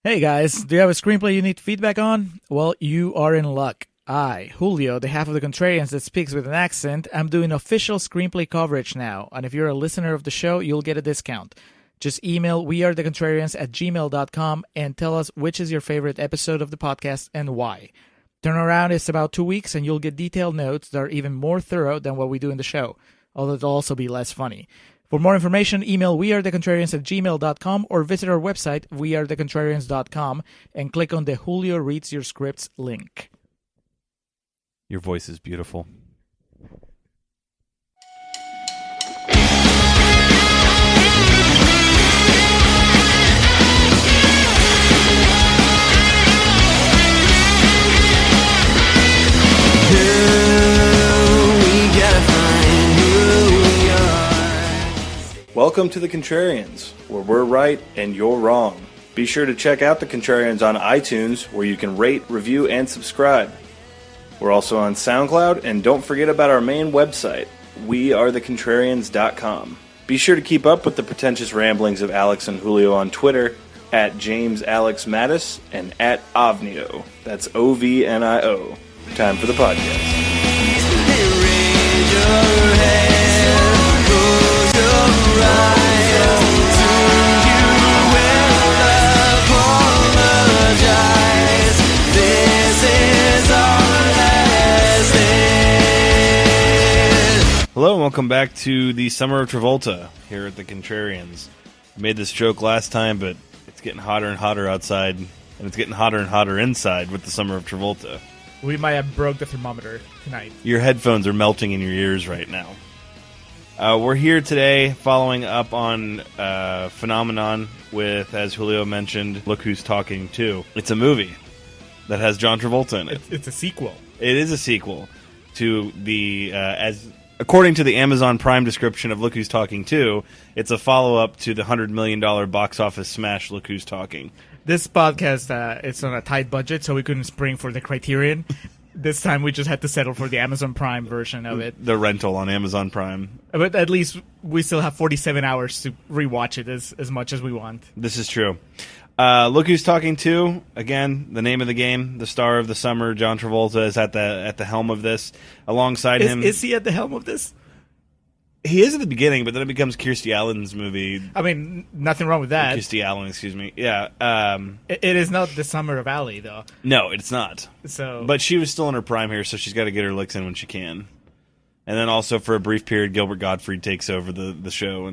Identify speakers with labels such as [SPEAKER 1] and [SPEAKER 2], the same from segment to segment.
[SPEAKER 1] Hey guys, do you have a screenplay you need feedback on? Well, you are in luck. I, Julio, the half of the Contrarians that speaks with an accent, I'm doing official screenplay coverage now, and if you're a listener of the show, you'll get a discount. Just email wearethecontrarians@gmail.com and tell us which is your favorite episode of the podcast and why. Turnaround is about 2 weeks, and you'll get detailed notes that are even more thorough than what we do in the show, although it'll also be less funny. For more information, email wearethecontrarians@gmail.com or visit our website, wearethecontrarians.com, and click on the Julio Reads Your Scripts link.
[SPEAKER 2] Your voice is beautiful.
[SPEAKER 3] Welcome to the Contrarians, where we're right and you're wrong. Be sure to check out the Contrarians on iTunes, where you can rate, review, and subscribe. We're also on SoundCloud, and don't forget about our main website, wearethecontrarians.com. Be sure to keep up with the pretentious ramblings of Alex and Julio on Twitter, @JamesAlexMattis and @Ovnio. That's OVNIO. Time for the podcast.
[SPEAKER 2] Hello and welcome back to the Summer of Travolta here at the Contrarians. I made this joke last time, but it's getting hotter and hotter outside, and it's getting hotter and hotter inside with the Summer of Travolta.
[SPEAKER 1] We might have broke the thermometer tonight.
[SPEAKER 2] Your headphones are melting in your ears right now. We're here today following up on Phenomenon with, as Julio mentioned, Look Who's Talking 2. It's a movie that has John Travolta in it.
[SPEAKER 1] It's a sequel.
[SPEAKER 2] It is a sequel to the, according to the Amazon Prime description of Look Who's Talking 2, it's a follow-up to the $100 million box office smash Look Who's Talking.
[SPEAKER 1] This podcast, it's on a tight budget, so we couldn't spring for the Criterion. This time we just had to settle for the Amazon Prime version of it.
[SPEAKER 2] The rental on Amazon Prime.
[SPEAKER 1] But at least we still have 47 hours to rewatch it as much as we want.
[SPEAKER 2] This is true. Look Who's Talking 2, again, the name of the game, the star of the summer, John Travolta, is at the helm of this. Alongside him...
[SPEAKER 1] Is he at the helm of this?
[SPEAKER 2] He is at the beginning, but then it becomes Kirstie Allen's movie.
[SPEAKER 1] I mean, nothing wrong with that.
[SPEAKER 2] Kirstie Allen, excuse me. Yeah.
[SPEAKER 1] It is not the summer of Ali, though.
[SPEAKER 2] No, it's not.
[SPEAKER 1] So,
[SPEAKER 2] but she was still in her prime here, so she's got to get her licks in when she can. And then also, for a brief period, Gilbert Gottfried takes over the show.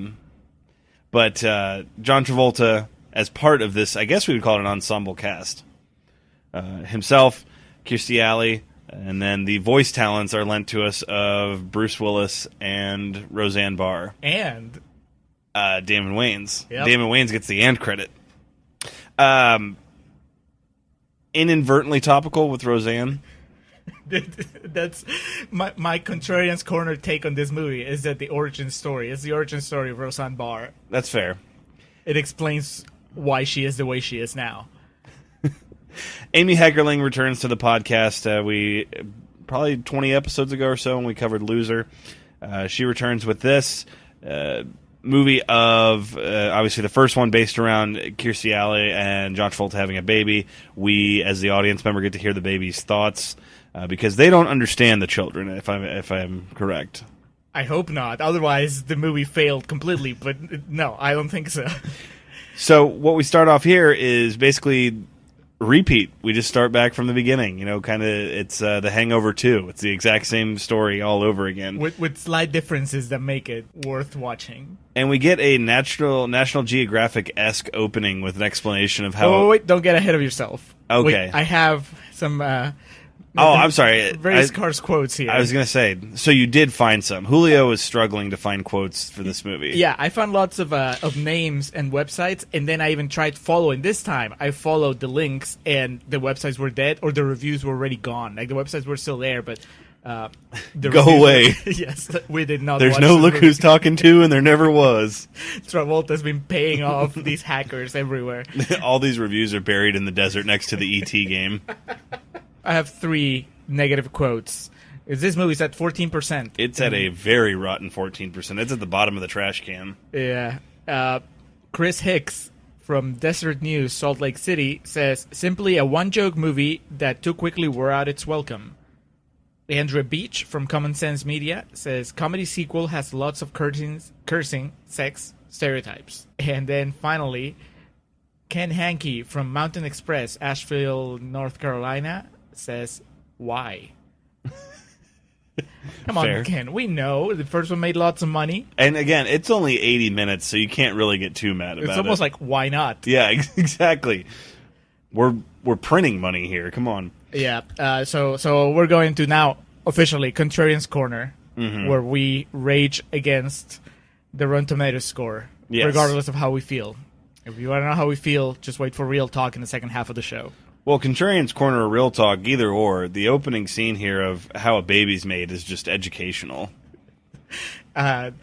[SPEAKER 2] But John Travolta, as part of this, I guess we would call it an ensemble cast. Himself, Kirstie Alley, and then the voice talents are lent to us of Bruce Willis and Roseanne Barr.
[SPEAKER 1] And
[SPEAKER 2] Damon Wayans.
[SPEAKER 1] Yep.
[SPEAKER 2] Damon Wayans gets the and credit. Inadvertently topical with Roseanne.
[SPEAKER 1] That's my Contrarians Corner take on this movie, is that the origin story. It's the origin story of Roseanne Barr.
[SPEAKER 2] That's fair.
[SPEAKER 1] It explains why she is the way she is now.
[SPEAKER 2] Amy Heckerling returns to the podcast. We probably 20 episodes ago or so when we covered Loser. She returns with this movie of obviously the first one based around Kirstie Alley and John Travolta having a baby. We, as the audience member, get to hear the baby's thoughts because they don't understand the children. If I'm correct.
[SPEAKER 1] I hope not. Otherwise, the movie failed completely. But no, I don't think so.
[SPEAKER 2] So what we start off here is basically repeat. We just start back from the beginning. You know, kind of it's The Hangover 2. It's the exact same story all over again.
[SPEAKER 1] With slight differences that make it worth watching.
[SPEAKER 2] And we get a National Geographic-esque opening with an explanation of how...
[SPEAKER 1] Oh, wait, don't get ahead of yourself.
[SPEAKER 2] Okay.
[SPEAKER 1] Wait, I have some...
[SPEAKER 2] I'm sorry.
[SPEAKER 1] Very scarce quotes here.
[SPEAKER 2] I was going to say, so you did find some. Julio was struggling to find quotes for this movie.
[SPEAKER 1] Yeah, I found lots of names and websites, and then I even tried following. This time, I followed the links, and the websites were dead, or the reviews were already gone. Like, the websites were still there, but...
[SPEAKER 2] Go away.
[SPEAKER 1] Yes, we did not
[SPEAKER 2] There's
[SPEAKER 1] watch
[SPEAKER 2] no
[SPEAKER 1] this
[SPEAKER 2] Look
[SPEAKER 1] movie.
[SPEAKER 2] Who's Talking 2, and there never was.
[SPEAKER 1] Travolta's been paying off these hackers everywhere.
[SPEAKER 2] All these reviews are buried in the desert next to the E.T. game.
[SPEAKER 1] I have 3 negative quotes. This movie's at 14%.
[SPEAKER 2] It's at a very rotten 14%. It's at the bottom of the trash can.
[SPEAKER 1] Yeah. Chris Hicks from Desert News, Salt Lake City, says, simply a one-joke movie that too quickly wore out its welcome. Andrea Beach from Common Sense Media says, comedy sequel has lots of cursing, sex, stereotypes. And then finally, Ken Hankey from Mountain Express, Asheville, North Carolina, says, why? Come on,
[SPEAKER 2] Fair.
[SPEAKER 1] Ken. We know the first one made lots of money.
[SPEAKER 2] And again, it's only 80 minutes, so you can't really get too mad about it.
[SPEAKER 1] It's almost like, why not?
[SPEAKER 2] Yeah, exactly. We're printing money here. Come on.
[SPEAKER 1] Yeah. So we're going to now officially Contrarians Corner, where we rage against the Rotten Tomatoes score, regardless of how we feel. If you want to know how we feel, just wait for real talk in the second half of the show.
[SPEAKER 2] Well, Contrarians Corner or Real Talk, either or, the opening scene here of How a Baby's Made is just educational.
[SPEAKER 1] I've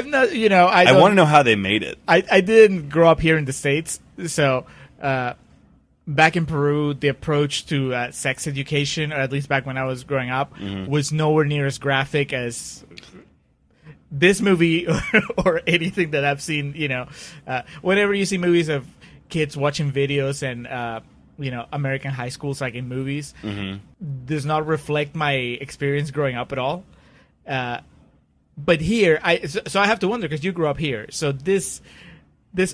[SPEAKER 1] not,
[SPEAKER 2] I want to know how they made it.
[SPEAKER 1] I didn't grow up here in the States, so back in Peru, the approach to sex education, or at least back when I was growing up, was nowhere near as graphic as this movie or anything that I've seen. Whenever you see movies of kids watching videos and American high schools, like in movies, does not reflect my experience growing up at all. But here, I have to wonder, because you grew up here. So this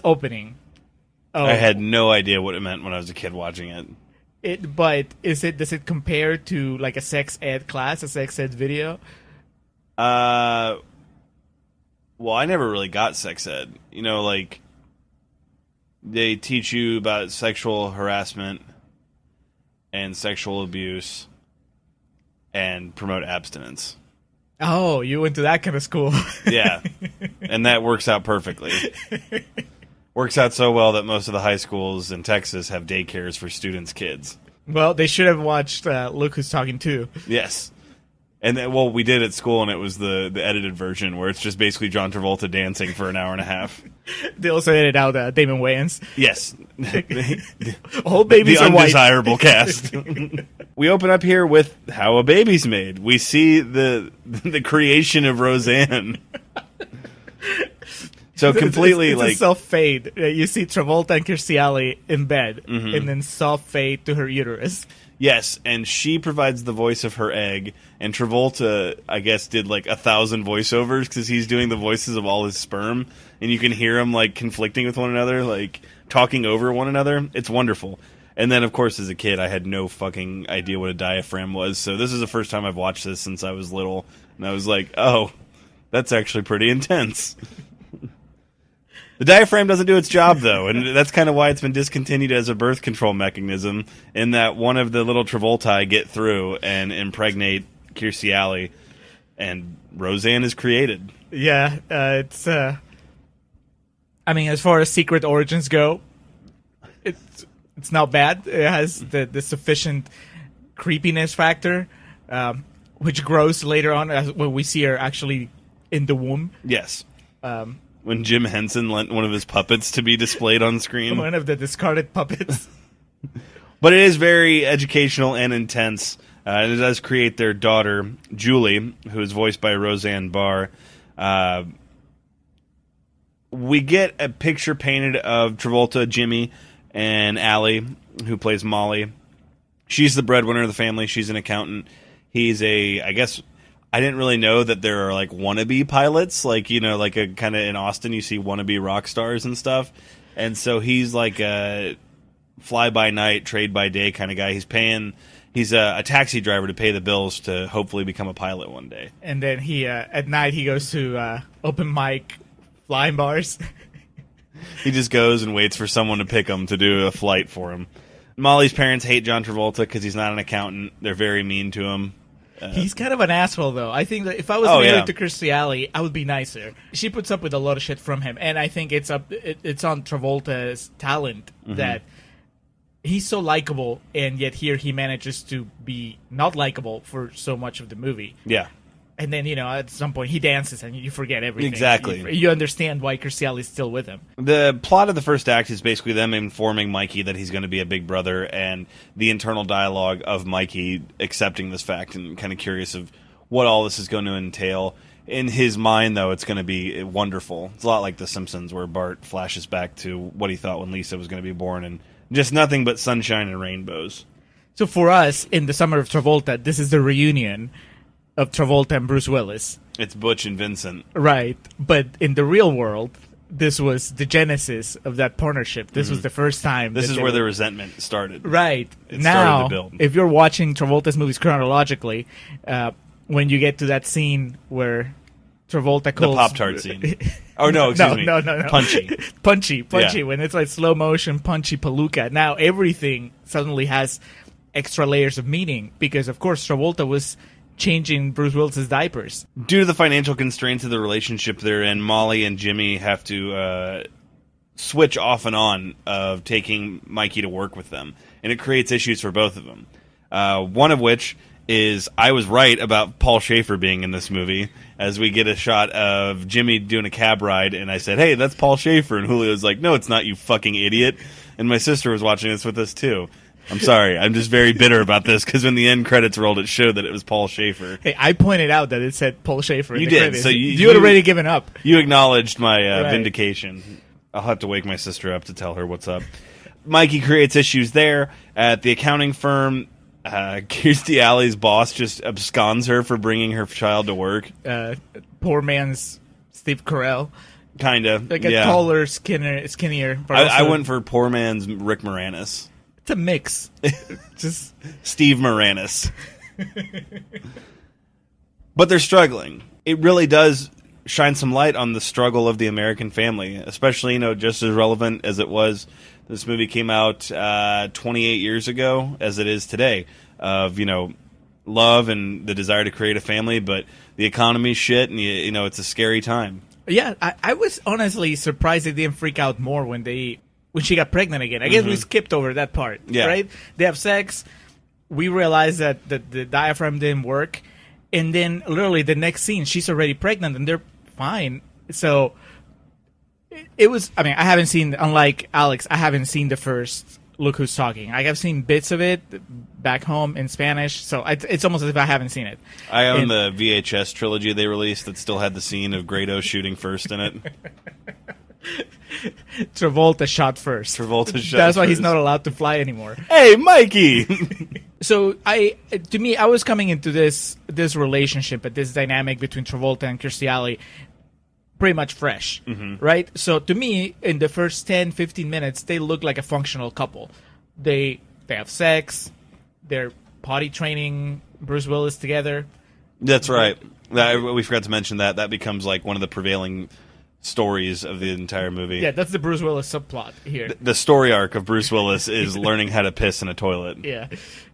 [SPEAKER 1] opening,
[SPEAKER 2] I had no idea what it meant when I was a kid watching it.
[SPEAKER 1] But does it compare to like a sex ed class, a sex ed video?
[SPEAKER 2] Well, I never really got sex ed. They teach you about sexual harassment and sexual abuse and promote abstinence.
[SPEAKER 1] Oh, you went to that kind of school.
[SPEAKER 2] Yeah, and that works out perfectly. Works out so well that most of the high schools in Texas have daycares for students' kids.
[SPEAKER 1] Well, they should have watched Look Who's Talking Too.
[SPEAKER 2] Yes. And then, we did at school, and it was the edited version where it's just basically John Travolta dancing for an hour and a half.
[SPEAKER 1] They also edited out Damon Wayans.
[SPEAKER 2] Yes.
[SPEAKER 1] All babies
[SPEAKER 2] the
[SPEAKER 1] are white.
[SPEAKER 2] Undesirable cast. We open up here with How a Baby's Made. We see the creation of Roseanne. So completely
[SPEAKER 1] it's
[SPEAKER 2] like
[SPEAKER 1] a soft fade. You see Travolta and Kirstie Alley in bed, and then soft fade to her uterus.
[SPEAKER 2] Yes, and she provides the voice of her egg, and Travolta, I guess, did like 1,000 voiceovers because he's doing the voices of all his sperm, and you can hear them like conflicting with one another, like talking over one another. It's wonderful. And then, of course, as a kid, I had no fucking idea what a diaphragm was, so this is the first time I've watched this since I was little, and I was like, oh, that's actually pretty intense. The diaphragm doesn't do its job, though, and that's kind of why it's been discontinued as a birth control mechanism, in that one of the little Travoltae get through and impregnate Kirstie Alley, and Roseanne is created.
[SPEAKER 1] Yeah, it's... I mean, as far as secret origins go, it's not bad. It has the sufficient creepiness factor, which grows later on when we see her actually in the womb.
[SPEAKER 2] Yes. When Jim Henson lent one of his puppets to be displayed on screen.
[SPEAKER 1] One of the discarded puppets.
[SPEAKER 2] But it is very educational and intense. And it does create their daughter, Julie, who is voiced by Roseanne Barr. We get a picture painted of Travolta, Jimmy, and Allie, who plays Molly. She's the breadwinner of the family. She's an accountant. He's I guess... I didn't really know that there are like wannabe pilots, like like a kind of in Austin you see wannabe rock stars and stuff, and so he's like a fly by night, trade by day kind of guy. He's a taxi driver to pay the bills to hopefully become a pilot one day.
[SPEAKER 1] And then he at night he goes to open mic flying bars.
[SPEAKER 2] He just goes and waits for someone to pick him to do a flight for him. Molly's parents hate John Travolta because he's not an accountant. They're very mean to him.
[SPEAKER 1] He's kind of an asshole, though. I think that if I was married to Kirstie Alley, I would be nicer. She puts up with a lot of shit from him, and I think it's on Travolta's talent that he's so likable, and yet here he manages to be not likable for so much of the movie.
[SPEAKER 2] Yeah.
[SPEAKER 1] And then, at some point he dances and you forget everything.
[SPEAKER 2] Exactly.
[SPEAKER 1] You understand why Kirstie Alley's still with him.
[SPEAKER 2] The plot of the first act is basically them informing Mikey that he's going to be a big brother, and the internal dialogue of Mikey accepting this fact and kind of curious of what all this is going to entail. in his mind, though, it's going to be wonderful. It's a lot like The Simpsons, where Bart flashes back to what he thought when Lisa was going to be born, and just nothing but sunshine and rainbows.
[SPEAKER 1] So for us, in the summer of Travolta, this is the reunion of Travolta and Bruce Willis.
[SPEAKER 2] It's Butch and Vincent.
[SPEAKER 1] Right. But in the real world, this was the genesis of that partnership. This was the first time.
[SPEAKER 2] This is where the resentment started.
[SPEAKER 1] Right.
[SPEAKER 2] It
[SPEAKER 1] now,
[SPEAKER 2] started to build.
[SPEAKER 1] If you're watching Travolta's movies chronologically, when you get to that scene where Travolta calls...
[SPEAKER 2] The Pop-Tart scene. Oh, no, excuse me.
[SPEAKER 1] No.
[SPEAKER 2] Punchy.
[SPEAKER 1] Punchy.
[SPEAKER 2] Yeah.
[SPEAKER 1] When it's like slow motion, punchy palooka. Now everything suddenly has extra layers of meaning because, of course, Travolta was changing Bruce Willis's diapers.
[SPEAKER 2] Due to the financial constraints of the relationship they're in, Molly and Jimmy have to switch off and on of taking Mikey to work with them. And it creates issues for both of them. One of which is I was right about Paul Schaefer being in this movie, as we get a shot of Jimmy doing a cab ride, and I said, hey, that's Paul Schaefer. And Julio's like, no, it's not, you fucking idiot. And my sister was watching this with us, too. I'm sorry. I'm just very bitter about this because when the end credits rolled, it showed that it was Paul Schaefer.
[SPEAKER 1] Hey, I pointed out that it said Paul Schaefer in
[SPEAKER 2] you
[SPEAKER 1] the
[SPEAKER 2] did.
[SPEAKER 1] credits.
[SPEAKER 2] So
[SPEAKER 1] you had already given up.
[SPEAKER 2] You acknowledged my
[SPEAKER 1] Right.
[SPEAKER 2] vindication. I'll have to wake my sister up to tell her what's up. Mikey creates issues there. At the accounting firm, Kirstie Alley's boss just absconds her for bringing her child to work.
[SPEAKER 1] Poor man's Steve Carell.
[SPEAKER 2] Kind of.
[SPEAKER 1] Like a taller, skinnier. But
[SPEAKER 2] I
[SPEAKER 1] also-
[SPEAKER 2] went for poor man's Rick Moranis.
[SPEAKER 1] It's a mix. Just
[SPEAKER 2] Steve Moranis. But they're struggling. It really does shine some light on the struggle of the American family, especially, just as relevant as it was. This movie came out 28 years ago, as it is today, of, love and the desire to create a family, but the economy's shit, and, it's a scary time.
[SPEAKER 1] yeah, I was honestly surprised they didn't freak out more when she got pregnant again. I guess we skipped over that part, right? They have sex. We realize that the diaphragm didn't work. And then literally the next scene, she's already pregnant and they're fine. So it was, I haven't seen, unlike Alex, I haven't seen the first Look Who's Talking. I've seen bits of it back home in Spanish. So it's almost as if I haven't seen it.
[SPEAKER 2] I own the VHS trilogy they released that still had the scene of Grado shooting first in it.
[SPEAKER 1] Travolta shot first. That's why he's not allowed to fly anymore.
[SPEAKER 2] Hey, Mikey!
[SPEAKER 1] So to me, I was coming into this relationship, this dynamic between Travolta and Kirstie Alley pretty much fresh, right? So to me, in the first 10, 15 minutes, they look like a functional couple. They have sex. They're potty training Bruce Willis together.
[SPEAKER 2] That's right. We forgot to mention that. That becomes like one of the prevailing stories of the entire movie.
[SPEAKER 1] Yeah, that's the Bruce Willis subplot here.
[SPEAKER 2] The story arc of Bruce Willis is learning how to piss in a toilet.
[SPEAKER 1] Yeah.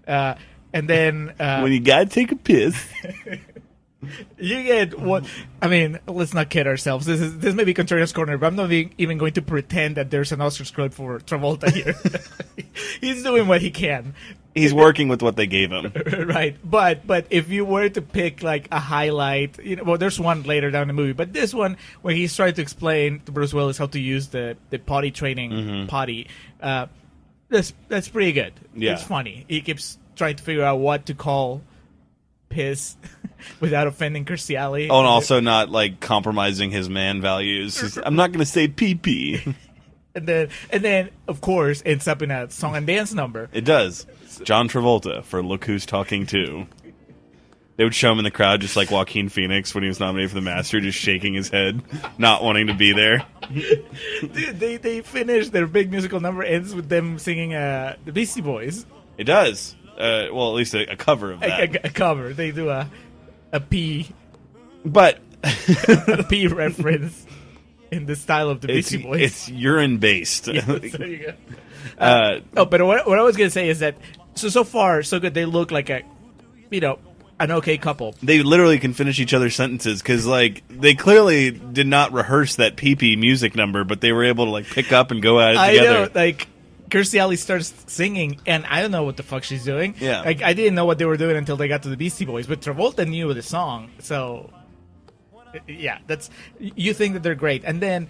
[SPEAKER 1] And then...
[SPEAKER 2] when you gotta take a piss...
[SPEAKER 1] You get what? Let's not kid ourselves. This may be Contrarians Corner, but I'm not even going to pretend that there's an Oscar script for Travolta here. He's doing what he can.
[SPEAKER 2] He's working with what they gave him.
[SPEAKER 1] Right. But if you were to pick like a highlight, there's one later down the movie, but this one where he's trying to explain to Bruce Willis how to use the potty training potty, that's pretty good.
[SPEAKER 2] Yeah.
[SPEAKER 1] It's funny. He keeps trying to figure out what to call piss without offending Kirstie Alley.
[SPEAKER 2] Oh, and also not like compromising his man values. I'm not going to say pee-pee.
[SPEAKER 1] And then, of course, ends up in a song and dance number.
[SPEAKER 2] It does. John Travolta for Look Who's Talking To. They would show him in the crowd just like Joaquin Phoenix when he was nominated for the Master, just shaking his head, not wanting to be there.
[SPEAKER 1] Dude, they finish their big musical number, ends with them singing the Beastie Boys.
[SPEAKER 2] It does. Well, at least a cover of that.
[SPEAKER 1] A cover. They do a P.
[SPEAKER 2] But
[SPEAKER 1] a P reference in the style of the Beastie Boys.
[SPEAKER 2] It's urine-based.
[SPEAKER 1] Yes, there you go. But what I was going to say is that, so far, so good. They look like an okay couple.
[SPEAKER 2] They literally can finish each other's sentences because, they clearly did not rehearse that pee-pee music number, but they were able to, pick up and go at it together.
[SPEAKER 1] I know, Kirstie Alley starts singing, and I don't know what the fuck she's doing.
[SPEAKER 2] Yeah.
[SPEAKER 1] I didn't know what they were doing until they got to the Beastie Boys, but Travolta knew the song, so yeah, you think that they're great, and then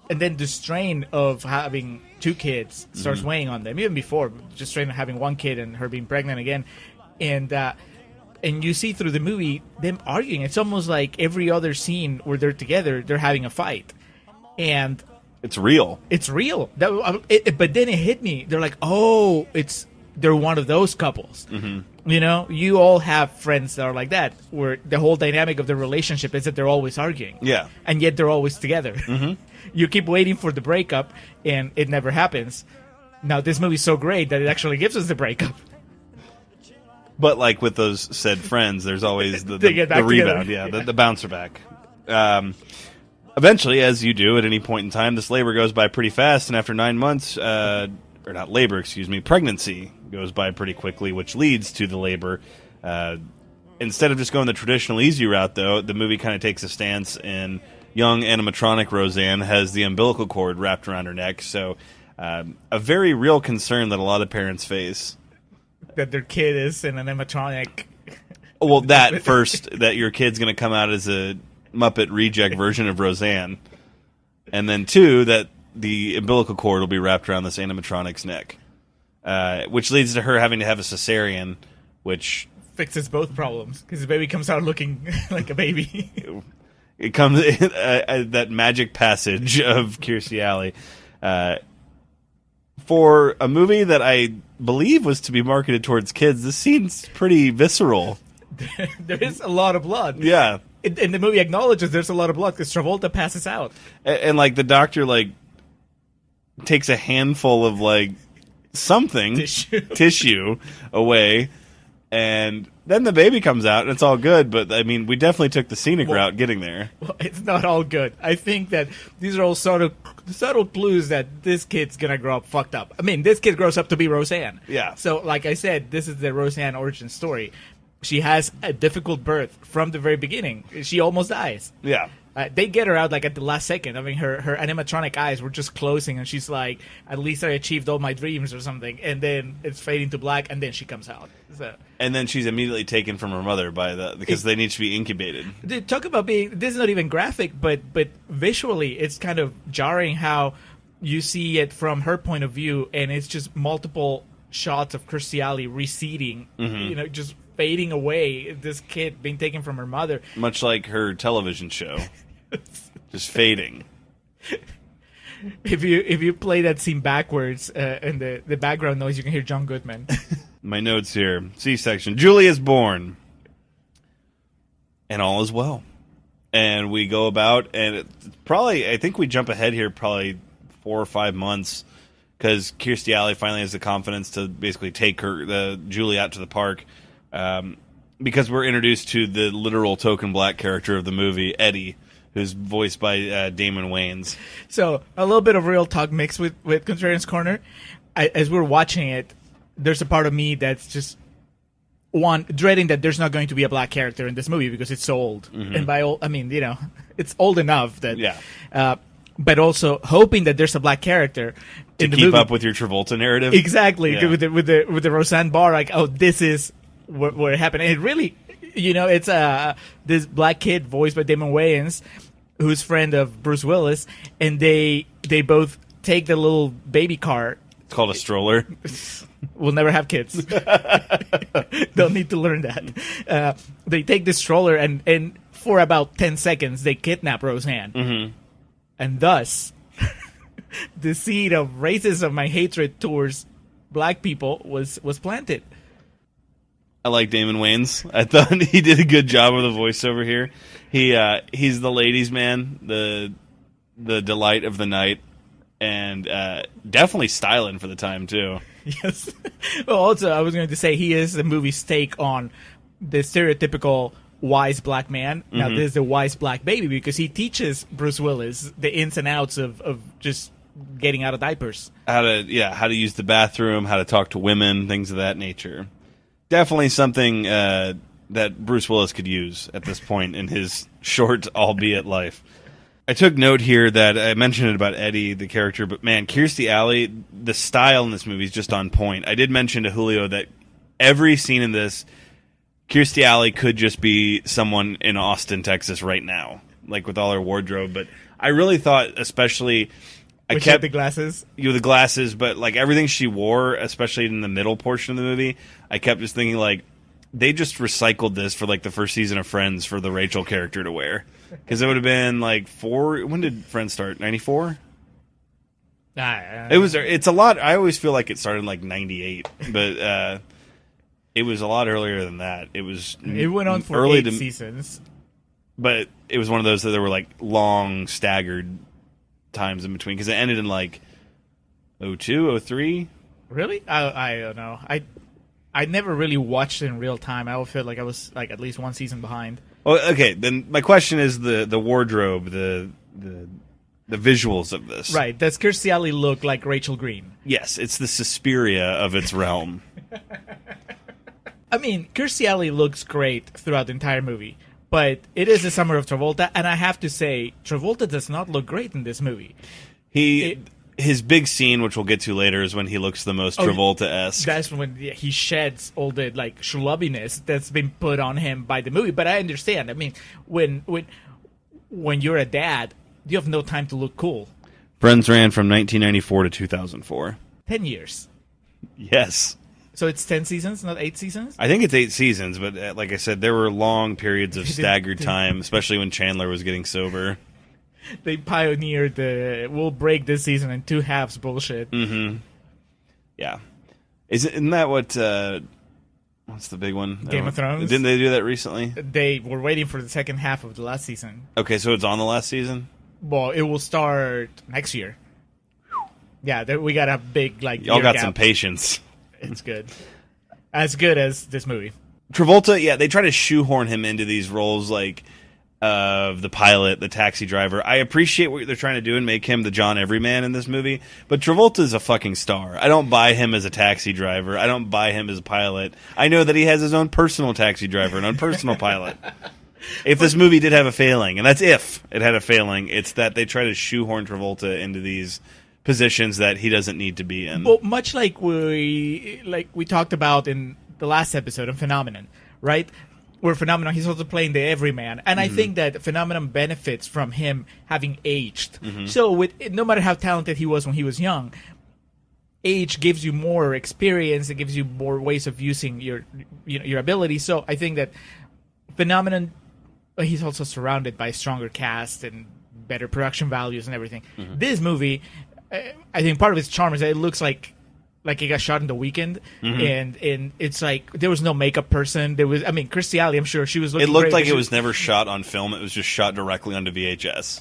[SPEAKER 1] the strain of having two kids starts weighing on them, even before just strain of having one kid and her being pregnant again, and and you see through the movie them arguing. It's almost like every other scene where they're together, they're having a fight, and
[SPEAKER 2] It's real.
[SPEAKER 1] it's real. But then it hit me. They're like, oh, they're one of those couples. Mm-hmm. You know, you all have friends that are like that, where the whole dynamic of the relationship is that they're always arguing.
[SPEAKER 2] Yeah.
[SPEAKER 1] And yet they're always together.
[SPEAKER 2] Mm-hmm.
[SPEAKER 1] You keep waiting for the breakup, and it never happens. Now, this movie's so great that it actually gives us the breakup.
[SPEAKER 2] But like with those said friends, there's always the rebound, the bouncer back. Eventually, as you do at any point in time, this labor goes by pretty fast, and after 9 months, pregnancy goes by pretty quickly, which leads to the labor. Instead of just going the traditional easy route, though, the movie kind of takes a stance, and young animatronic Roseanne has the umbilical cord wrapped around her neck, so a very real concern that a lot of parents face.
[SPEAKER 1] That their kid is in an animatronic.
[SPEAKER 2] Well, that first, that your kid's going to come out as a Muppet reject version of Roseanne. And then two, that the umbilical cord will be wrapped around this animatronic's neck. Which leads to her having to have a cesarean, which
[SPEAKER 1] fixes both problems, because the baby comes out looking like a baby.
[SPEAKER 2] It comes that magic passage of Kirstie Alley. For a movie that I believe was to be marketed towards kids, this scene's pretty visceral.
[SPEAKER 1] There is a lot of blood.
[SPEAKER 2] Yeah.
[SPEAKER 1] And the movie acknowledges there's a lot of blood because Travolta passes out.
[SPEAKER 2] And like the doctor takes a handful of something tissue away, and then the baby comes out and it's all good. But I mean, we definitely took the scenic route getting there.
[SPEAKER 1] Well, it's not all good. I think that these are all subtle clues that this kid's gonna grow up fucked up. I mean, this kid grows up to be Roseanne.
[SPEAKER 2] Yeah.
[SPEAKER 1] So, like I said, this is the Roseanne origin story. She has a difficult birth from the very beginning. She almost dies.
[SPEAKER 2] Yeah.
[SPEAKER 1] They get her out at the last second. I mean, her animatronic eyes were just closing, and she's like, "At least I achieved all my dreams," or something. And then it's fading to black, and then she comes out. So.
[SPEAKER 2] And then she's immediately taken from her mother because they need to be incubated.
[SPEAKER 1] Dude, talk about being. This is not even graphic, but visually, it's kind of jarring how you see it from her point of view, and it's just multiple shots of Kirstie Alley receding.
[SPEAKER 2] Mm-hmm.
[SPEAKER 1] Just fading away. This kid being taken from her mother,
[SPEAKER 2] much like her television show. Just fading.
[SPEAKER 1] If you play that scene backwards and the background noise, you can hear John Goodman.
[SPEAKER 2] My notes here. C-section. Julie is born. And all is well. And we go about, and I think we jump ahead here probably 4 or 5 months, because Kirstie Alley finally has the confidence to basically take Julie out to the park, because we're introduced to the literal token black character of the movie, Eddie, who's voiced by Damon Wayans. So
[SPEAKER 1] a little bit of real talk mixed with Contrarians Corner. As we're watching it, there's a part of me that's just dreading that there's not going to be a black character in this movie because it's so old. Mm-hmm. And by old, I mean, it's old enough that.
[SPEAKER 2] Yeah.
[SPEAKER 1] But also hoping that there's a black character
[SPEAKER 2] to
[SPEAKER 1] in the
[SPEAKER 2] keep
[SPEAKER 1] movie.
[SPEAKER 2] Up with your Travolta narrative.
[SPEAKER 1] Exactly.
[SPEAKER 2] Yeah.
[SPEAKER 1] With the Roseanne Barr, like, oh, this is where it happened. And it really. It's this black kid voiced by Damon Wayans, who's friend of Bruce Willis, and they both take the little baby car.
[SPEAKER 2] It's called a stroller.
[SPEAKER 1] We'll never have kids. They'll need to learn that. They take the stroller, and for about 10 seconds, they kidnap Roseanne.
[SPEAKER 2] Mm-hmm.
[SPEAKER 1] And thus, the seed of racism and hatred towards black people was planted.
[SPEAKER 2] I like Damon Wayans. I thought he did a good job of the voiceover here. He's the ladies' man, the delight of the night, and definitely styling for the time too.
[SPEAKER 1] Yes. Well, also I was going to say he is the movie's take on the stereotypical wise black man. Mm-hmm. Now this is the wise black baby because he teaches Bruce Willis the ins and outs of just getting out of diapers.
[SPEAKER 2] How to use the bathroom, how to talk to women, things of that nature. Definitely something that Bruce Willis could use at this point in his short, albeit, life. I took note here that I mentioned it about Eddie, the character, but man, Kirstie Alley, the style in this movie is just on point. I did mention to Julio that every scene in this, Kirstie Alley could just be someone in Austin, Texas right now, like with all her wardrobe. But I really thought, especially...
[SPEAKER 1] She had the glasses?
[SPEAKER 2] The glasses, but like everything she wore, especially in the middle portion of the movie, I kept just thinking like, they just recycled this for like the first season of Friends for the Rachel character to wear. Because it would have been like when did Friends start? 94? It's a lot. I always feel like it started in like 98, but it was a lot earlier than that. It went
[SPEAKER 1] on for 8 seasons.
[SPEAKER 2] But it was one of those that there were like long staggered times in between because it ended in like 02, 03.
[SPEAKER 1] Really? I don't know. I never really watched it in real time. I always felt like I was like at least one season behind.
[SPEAKER 2] Well, okay. Then my question is the wardrobe, the visuals of this.
[SPEAKER 1] Right. Does Kirstie Alley look like Rachel Green?
[SPEAKER 2] Yes, it's the Suspiria of its realm.
[SPEAKER 1] I mean, Kirstie Alley looks great throughout the entire movie, but it is the summer of Travolta, and I have to say, Travolta does not look great in this movie.
[SPEAKER 2] His big scene, which we'll get to later, is when he looks the most Travolta-esque.
[SPEAKER 1] That's when he sheds all the like schlubbiness that's been put on him by the movie. But I understand. I mean, when you're a dad, you have no time to look cool.
[SPEAKER 2] Friends ran from 1994 to 2004.
[SPEAKER 1] 10 years.
[SPEAKER 2] Yes.
[SPEAKER 1] So it's 10 seasons, not 8 seasons?
[SPEAKER 2] I think it's 8 seasons, but like I said, there were long periods of staggered time, especially when Chandler was getting sober.
[SPEAKER 1] They pioneered we'll break this season in 2 halves bullshit.
[SPEAKER 2] Mm-hmm. Yeah. Isn't that what... what's the big one?
[SPEAKER 1] Game of Thrones?
[SPEAKER 2] Didn't they do that recently?
[SPEAKER 1] They were waiting for the second half of the last season.
[SPEAKER 2] Okay, so it's on the last season?
[SPEAKER 1] Well, it will start next year. Yeah, we got a big like.
[SPEAKER 2] Y'all got
[SPEAKER 1] gap.
[SPEAKER 2] some patience.
[SPEAKER 1] It's good. As good as this movie.
[SPEAKER 2] Travolta, yeah, they try to shoehorn him into these roles like the pilot, the taxi driver. I appreciate what they're trying to do and make him the John Everyman in this movie, but Travolta's a fucking star. I don't buy him as a taxi driver. I don't buy him as a pilot. I know that he has his own personal taxi driver and own personal pilot. If this movie did have a failing, and that's if it had a failing, it's that they try to shoehorn Travolta into these positions that he doesn't need to be in.
[SPEAKER 1] Well, much like we talked about in the last episode of Phenomenon, right? Where Phenomenon, he's also playing the everyman, and I think that Phenomenon benefits from him having aged. So, no matter how talented he was when he was young, age gives you more experience. It gives you more ways of using your ability. So, I think that Phenomenon, he's also surrounded by a stronger cast and better production values and everything. This movie, I think part of its charm is that it looks like it got shot in the weekend, and it's like there was no makeup person. There was, I mean, Kirstie Alley, I'm sure she was looking.
[SPEAKER 2] It looked
[SPEAKER 1] great,
[SPEAKER 2] like it was never shot on film. It was just shot directly onto VHS.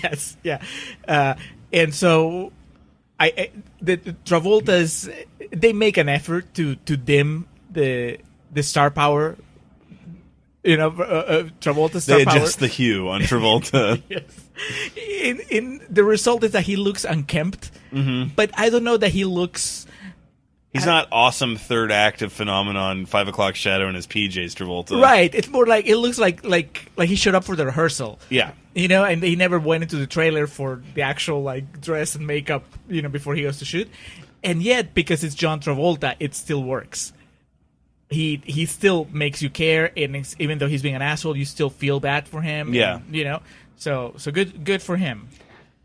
[SPEAKER 1] Yes, yeah, and so the Travolta's, they make an effort to dim the star power. Travolta's star
[SPEAKER 2] they
[SPEAKER 1] power.
[SPEAKER 2] adjust the hue on Travolta.
[SPEAKER 1] Yes. In the result is that he looks unkempt, but I don't know that he looks.
[SPEAKER 2] He's not awesome third act of Phenomenon, 5 o'clock shadow in his PJs, Travolta.
[SPEAKER 1] Right. It's more like it looks like he showed up for the rehearsal.
[SPEAKER 2] Yeah.
[SPEAKER 1] And he never went into the trailer for the actual like dress and makeup, before he goes to shoot. And yet, because it's John Travolta, it still works. He still makes you care, and even though he's being an asshole, you still feel bad for him.
[SPEAKER 2] Yeah.
[SPEAKER 1] And, so good for him.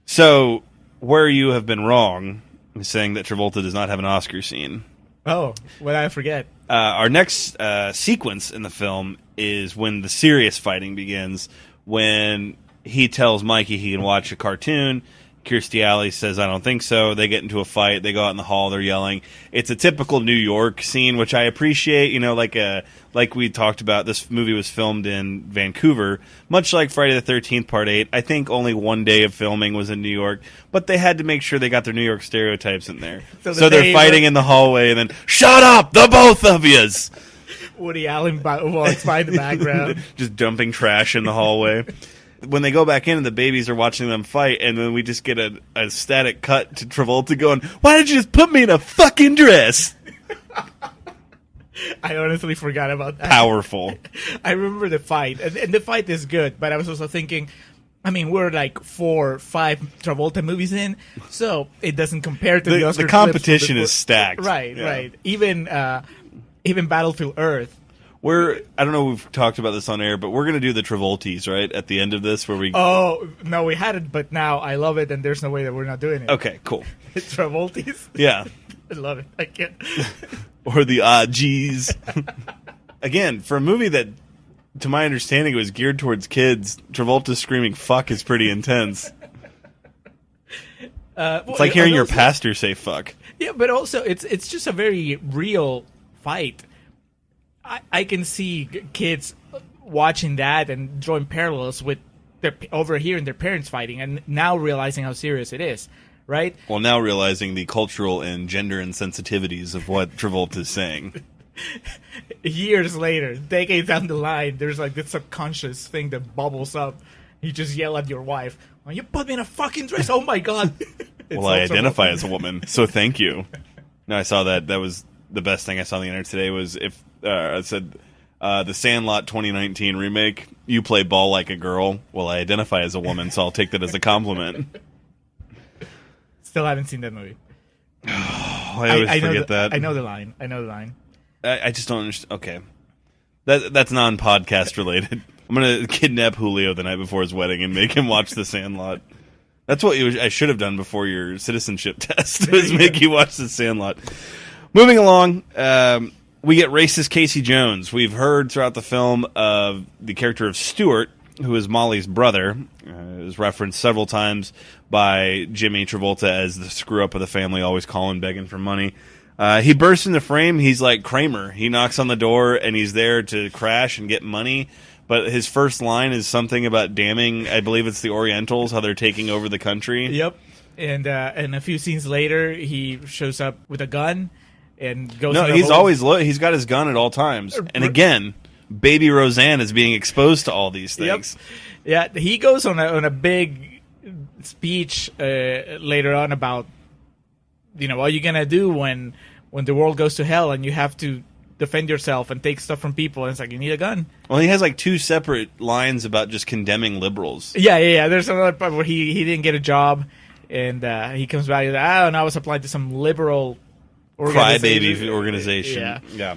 [SPEAKER 2] So where you have been wrong is saying that Travolta does not have an Oscar scene.
[SPEAKER 1] Oh, what did I forget?
[SPEAKER 2] Our next sequence in the film is when the serious fighting begins, when he tells Mikey he can watch a cartoon. Kirstie Alley says, I don't think so. They get into a fight. They go out in the hall. They're yelling. It's a typical New York scene, which I appreciate. Like we talked about, this movie was filmed in Vancouver, much like Friday the 13th Part 8. I think only one day of filming was in New York, but they had to make sure they got their New York stereotypes in there. So they're fighting in the hallway, and then, shut up, the both of yous!
[SPEAKER 1] Woody Allen walks by in the background.
[SPEAKER 2] Just dumping trash in the hallway. When they go back in and the babies are watching them fight, and then we just get a static cut to Travolta going, why did you just put me in a fucking dress?
[SPEAKER 1] I honestly forgot about that.
[SPEAKER 2] Powerful.
[SPEAKER 1] I remember the fight, and the fight is good, but I was also thinking, I mean, we're like 4 or 5 Travolta movies in, so it doesn't compare to the Oscar.
[SPEAKER 2] The competition is stacked.
[SPEAKER 1] Right, yeah. Right. Even Battlefield Earth.
[SPEAKER 2] I don't know if we've talked about this on air, but we're going to do the Travolties, right, at the end of this, where we...
[SPEAKER 1] Oh, no, we hadn't, but now I love it, and there's no way that we're not doing it.
[SPEAKER 2] Okay, cool.
[SPEAKER 1] Travolties?
[SPEAKER 2] Yeah.
[SPEAKER 1] I love it. I can't.
[SPEAKER 2] Or the G's. again, for a movie that, to my understanding, was geared towards kids, Travolta screaming "fuck" is pretty intense. It's like hearing your pastor say "fuck."
[SPEAKER 1] Yeah, but also it's just a very real fight. I can see kids watching that and drawing parallels with overhearing their parents fighting, and now realizing how serious it is, right?
[SPEAKER 2] Well, now realizing the cultural and gender insensitivities of what Travolta is saying.
[SPEAKER 1] Years later, decades down the line, there's like this subconscious thing that bubbles up. You just yell at your wife, "Well, you put me in a fucking dress! Oh my god!"
[SPEAKER 2] Well, I identify as a woman, so thank you. No, I saw that. That was the best thing I saw on the internet today. Was if I said the Sandlot 2019 remake, you play ball like a girl. Well, I identify as a woman, so I'll take that as a compliment.
[SPEAKER 1] Still haven't seen that movie.
[SPEAKER 2] I always forget that.
[SPEAKER 1] I know the line.
[SPEAKER 2] I just don't understand. Okay. That's non-podcast related. I'm going to kidnap Julio the night before his wedding and make him watch The Sandlot. That's what I should have done before your citizenship test, was make you watch The Sandlot. Moving along, we get racist Casey Jones. We've heard throughout the film of the character of Stuart, who is Molly's brother. Is referenced several times by Jimmy Travolta as the screw-up of the family, always calling, begging for money. He bursts into frame. He's like Kramer. He knocks on the door, and he's there to crash and get money. But his first line is something about damning, I believe it's the Orientals, how they're taking over the country.
[SPEAKER 1] Yep. And a few scenes later, he shows up with a gun and goes...
[SPEAKER 2] No, he's got his gun at all times. And again, baby Roseanne is being exposed to all these things.
[SPEAKER 1] Yep. Yeah, he goes on a big speech later on about, what you're going to do when the world goes to hell and you have to defend yourself and take stuff from people, and it's like, you need a gun.
[SPEAKER 2] Well, he has like two separate lines about just condemning liberals.
[SPEAKER 1] Yeah. There's another part where he didn't get a job, and he comes back and he's like, and I was applying to some liberal
[SPEAKER 2] crybaby organization. Yeah.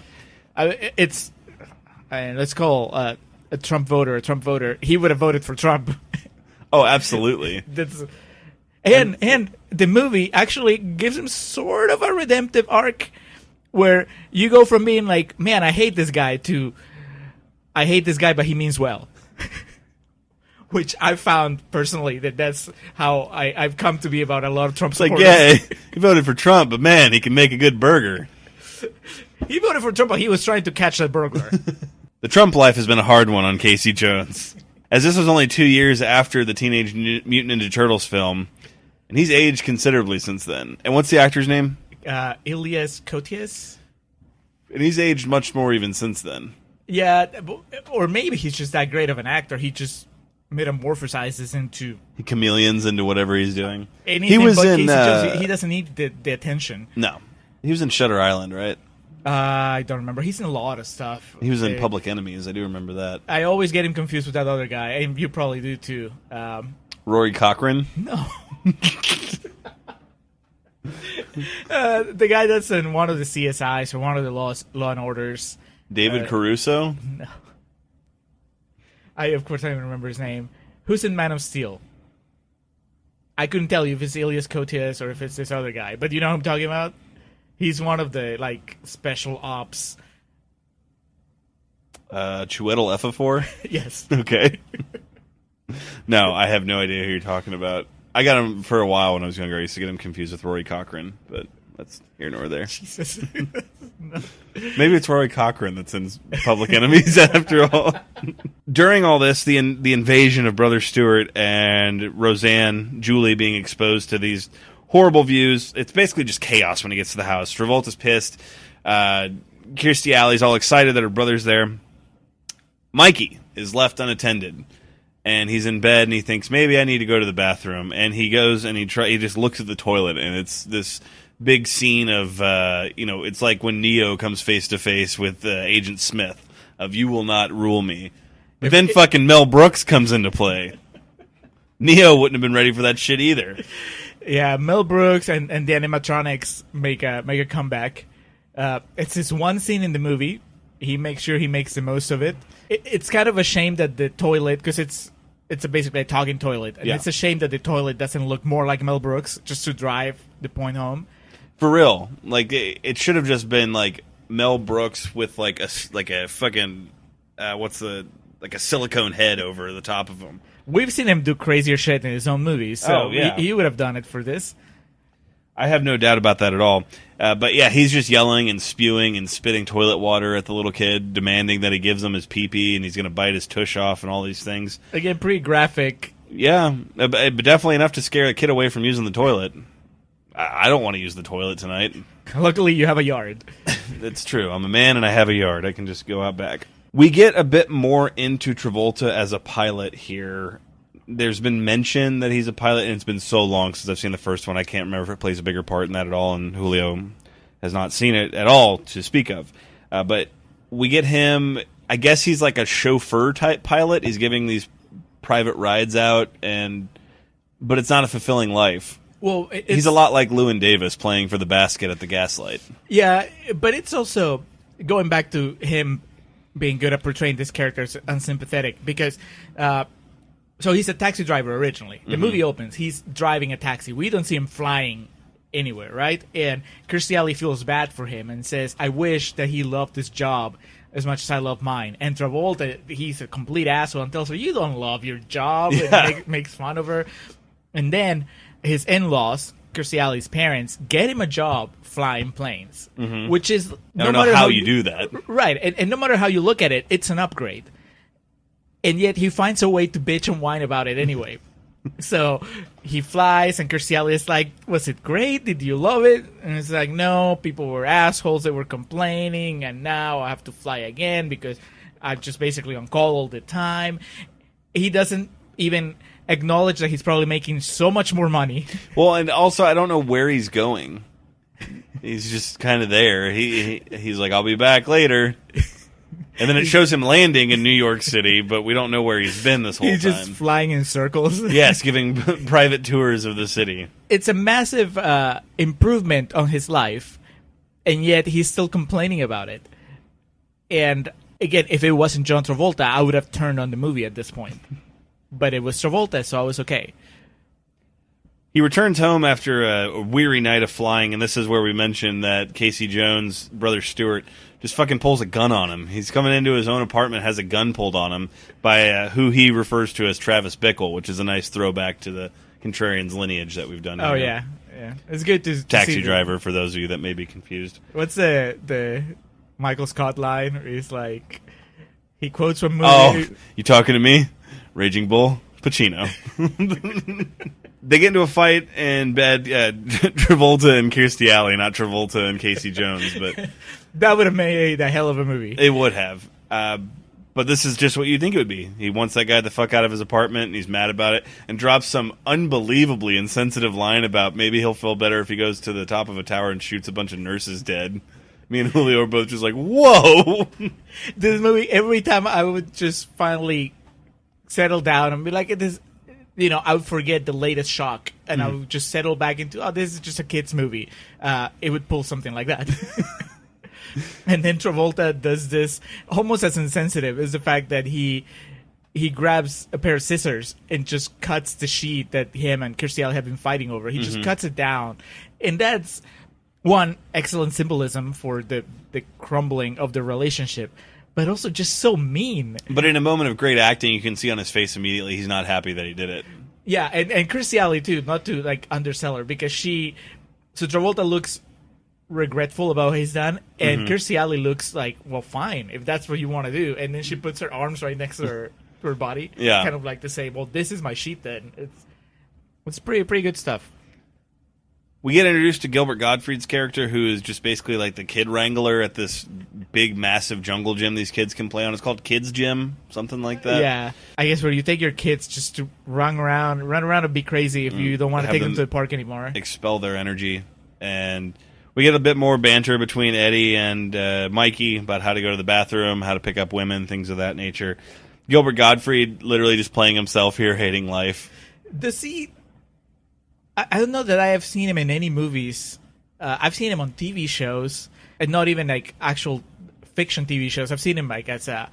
[SPEAKER 1] Let's call a Trump voter. He would have voted for Trump.
[SPEAKER 2] Oh, absolutely.
[SPEAKER 1] And the movie actually gives him sort of a redemptive arc, where you go from being like, man, I hate this guy, to I hate this guy, but he means well. Which I found personally that's how I've come to be about a lot of Trump supporters.
[SPEAKER 2] Like, yeah, he voted for Trump, but man, he can make a good burger.
[SPEAKER 1] He voted for Trump, but he was trying to catch that burglar.
[SPEAKER 2] The Trump life has been a hard one on Casey Jones, as this was only 2 years after the Teenage Mutant Ninja Turtles film, and he's aged considerably since then. And what's the actor's name?
[SPEAKER 1] Ilias Koteas.
[SPEAKER 2] And he's aged much more even since then.
[SPEAKER 1] Yeah, or maybe he's just that great of an actor. He just metamorphosizes into...
[SPEAKER 2] He chameleons into whatever he's doing.
[SPEAKER 1] He was in... He doesn't need the attention.
[SPEAKER 2] No. He was in Shutter Island, right?
[SPEAKER 1] I don't remember. He's in a lot of stuff.
[SPEAKER 2] He was in Public Enemies. I do remember that.
[SPEAKER 1] I always get him confused with that other guy, and you probably do too.
[SPEAKER 2] Rory Cochrane?
[SPEAKER 1] No. The guy that's in one of the CSIs or one of the Law and Orders.
[SPEAKER 2] David Caruso?
[SPEAKER 1] No. Of course, I don't even remember his name. Who's in Man of Steel? I couldn't tell you if it's Ilias Koteas or if it's this other guy, but you know who I'm talking about? He's one of the, special ops.
[SPEAKER 2] Chiwetel Ejiofor?
[SPEAKER 1] Yes.
[SPEAKER 2] Okay. No, I have no idea who you're talking about. I got him for a while when I was younger. I used to get him confused with Rory Cochrane, but that's here nor there.
[SPEAKER 1] Jesus. No.
[SPEAKER 2] Maybe it's Rory Cochrane that's in Public Enemies after all. During all this, the invasion of Brother Stewart and Roseanne, Julie being exposed to these horrible views, it's basically just chaos when he gets to the house. Travolta's pissed. Kirstie Alley's all excited that her brother's there. Mikey is left unattended. And he's in bed, and he thinks, maybe I need to go to the bathroom. And he goes, and he just looks at the toilet, and it's this big scene of, it's like when Neo comes face-to-face with Agent Smith, of you will not rule me. But then fucking Mel Brooks comes into play. Neo wouldn't have been ready for that shit either.
[SPEAKER 1] Yeah, Mel Brooks and the animatronics make a comeback. It's this one scene in the movie. He makes sure he makes the most of it. It's kind of a shame that the toilet, because it's basically a talking toilet, and it's a shame that the toilet doesn't look more like Mel Brooks, just to drive the point home.
[SPEAKER 2] For real, it should have just been Mel Brooks with like a fucking like a silicone head over the top of him.
[SPEAKER 1] We've seen him do crazier shit in his own movies, so he would have done it for this.
[SPEAKER 2] I have no doubt about that at all. But yeah, he's just yelling and spewing and spitting toilet water at the little kid, demanding that he gives him his pee-pee, and he's going to bite his tush off and all these things.
[SPEAKER 1] Again, pretty graphic.
[SPEAKER 2] Yeah, but definitely enough to scare a kid away from using the toilet. I don't want to use the toilet tonight.
[SPEAKER 1] Luckily, you have a yard.
[SPEAKER 2] That's true. I'm a man and I have a yard. I can just go out back. We get a bit more into Travolta as a pilot here. There's been mention that he's a pilot, and it's been so long since I've seen the first one, I can't remember if it plays a bigger part in that at all, and Julio has not seen it at all to speak of. But we get him, I guess he's like a chauffeur-type pilot. He's giving these private rides out, but it's not a fulfilling life.
[SPEAKER 1] Well,
[SPEAKER 2] he's a lot like Llewyn Davis playing for the basket at the Gaslight.
[SPEAKER 1] Yeah, but it's also going back to him being good at portraying this character as unsympathetic, because so he's a taxi driver originally. The movie opens, he's driving a taxi. We don't see him flying anywhere, right? And Kirstie Alley feels bad for him and says, I wish that he loved this job as much as I love mine. And Travolta, he's a complete asshole and tells her, you don't love your job, and makes fun of her. And then his in-laws, Kirstie Alley's parents, get him a job flying planes, which is...
[SPEAKER 2] I don't know how you do that.
[SPEAKER 1] Right, and no matter how you look at it, it's an upgrade. And yet he finds a way to bitch and whine about it anyway. So he flies, and Kirstie Alley is like, was it great? Did you love it? And it's like, no, people were assholes that were complaining, and now I have to fly again because I'm just basically on call all the time. He doesn't even acknowledge that he's probably making so much more money.
[SPEAKER 2] Well, and also I don't know where he's going. He's just kind of there. He's like, I'll be back later. And then it shows him landing in New York City, but we don't know where he's been this whole time.
[SPEAKER 1] He's just flying in circles.
[SPEAKER 2] Yes, giving private tours of the city.
[SPEAKER 1] It's a massive improvement on his life, and yet he's still complaining about it. And again, if it wasn't John Travolta, I would have turned on the movie at this point. But it was Travolta, so I was okay.
[SPEAKER 2] He returns home after a weary night of flying, and this is where we mentioned that Casey Jones' brother Stuart just fucking pulls a gun on him. He's coming into his own apartment, has a gun pulled on him by who he refers to as Travis Bickle, which is a nice throwback to the Contrarians lineage that we've done here.
[SPEAKER 1] Oh, yeah. It's good to
[SPEAKER 2] Taxi
[SPEAKER 1] see
[SPEAKER 2] driver, for those of you that may be confused.
[SPEAKER 1] What's the Michael Scott line where he's like, he quotes from movie.
[SPEAKER 2] Oh, you talking to me? Raging Bull, Pacino. They get into a fight in bed. Travolta and Kirstie Alley, not Travolta and Casey Jones, but
[SPEAKER 1] that would have made a hell of a movie.
[SPEAKER 2] It would have. But this is just what you think it would be. He wants that guy the fuck out of his apartment, and he's mad about it, and drops some unbelievably insensitive line about maybe he'll feel better if he goes to the top of a tower and shoots a bunch of nurses dead. Me and Julio are both just like, whoa!
[SPEAKER 1] This movie, every time I would just finally settle down and be like, it is, I would forget the latest shock, and I would just settle back into, this is just a kid's movie. It would pull something like that. And then Travolta does this almost as insensitive as the fact that he grabs a pair of scissors and just cuts the sheet that him and Kirstie Alley have been fighting over. He just cuts it down. And that's one excellent symbolism for the crumbling of the relationship, but also just so mean. But
[SPEAKER 2] in a moment of great acting, you can see on his face immediately he's not happy that he did it.
[SPEAKER 1] Yeah, and Kirstie Alley too, not to undersell her, because so Travolta looks regretful about what he's done, and Kirstie Alley looks like, well, fine, if that's what you want to do. And then she puts her arms right next to her body, kind of like to say, well, this is my sheet then. It's pretty good stuff.
[SPEAKER 2] We get introduced to Gilbert Gottfried's character, who is just basically like the kid wrangler at this big, massive jungle gym these kids can play on. It's called Kids Gym, something like that.
[SPEAKER 1] Yeah. I guess where you take your kids just to run around and be crazy if you don't want to take them to the park anymore.
[SPEAKER 2] Expel their energy. And we get a bit more banter between Eddie and Mikey about how to go to the bathroom, how to pick up women, things of that nature. Gilbert Gottfried literally just playing himself here, hating life.
[SPEAKER 1] I don't know that I have seen him in any movies. I've seen him on TV shows, and not even like actual fiction TV shows. I've seen him like as a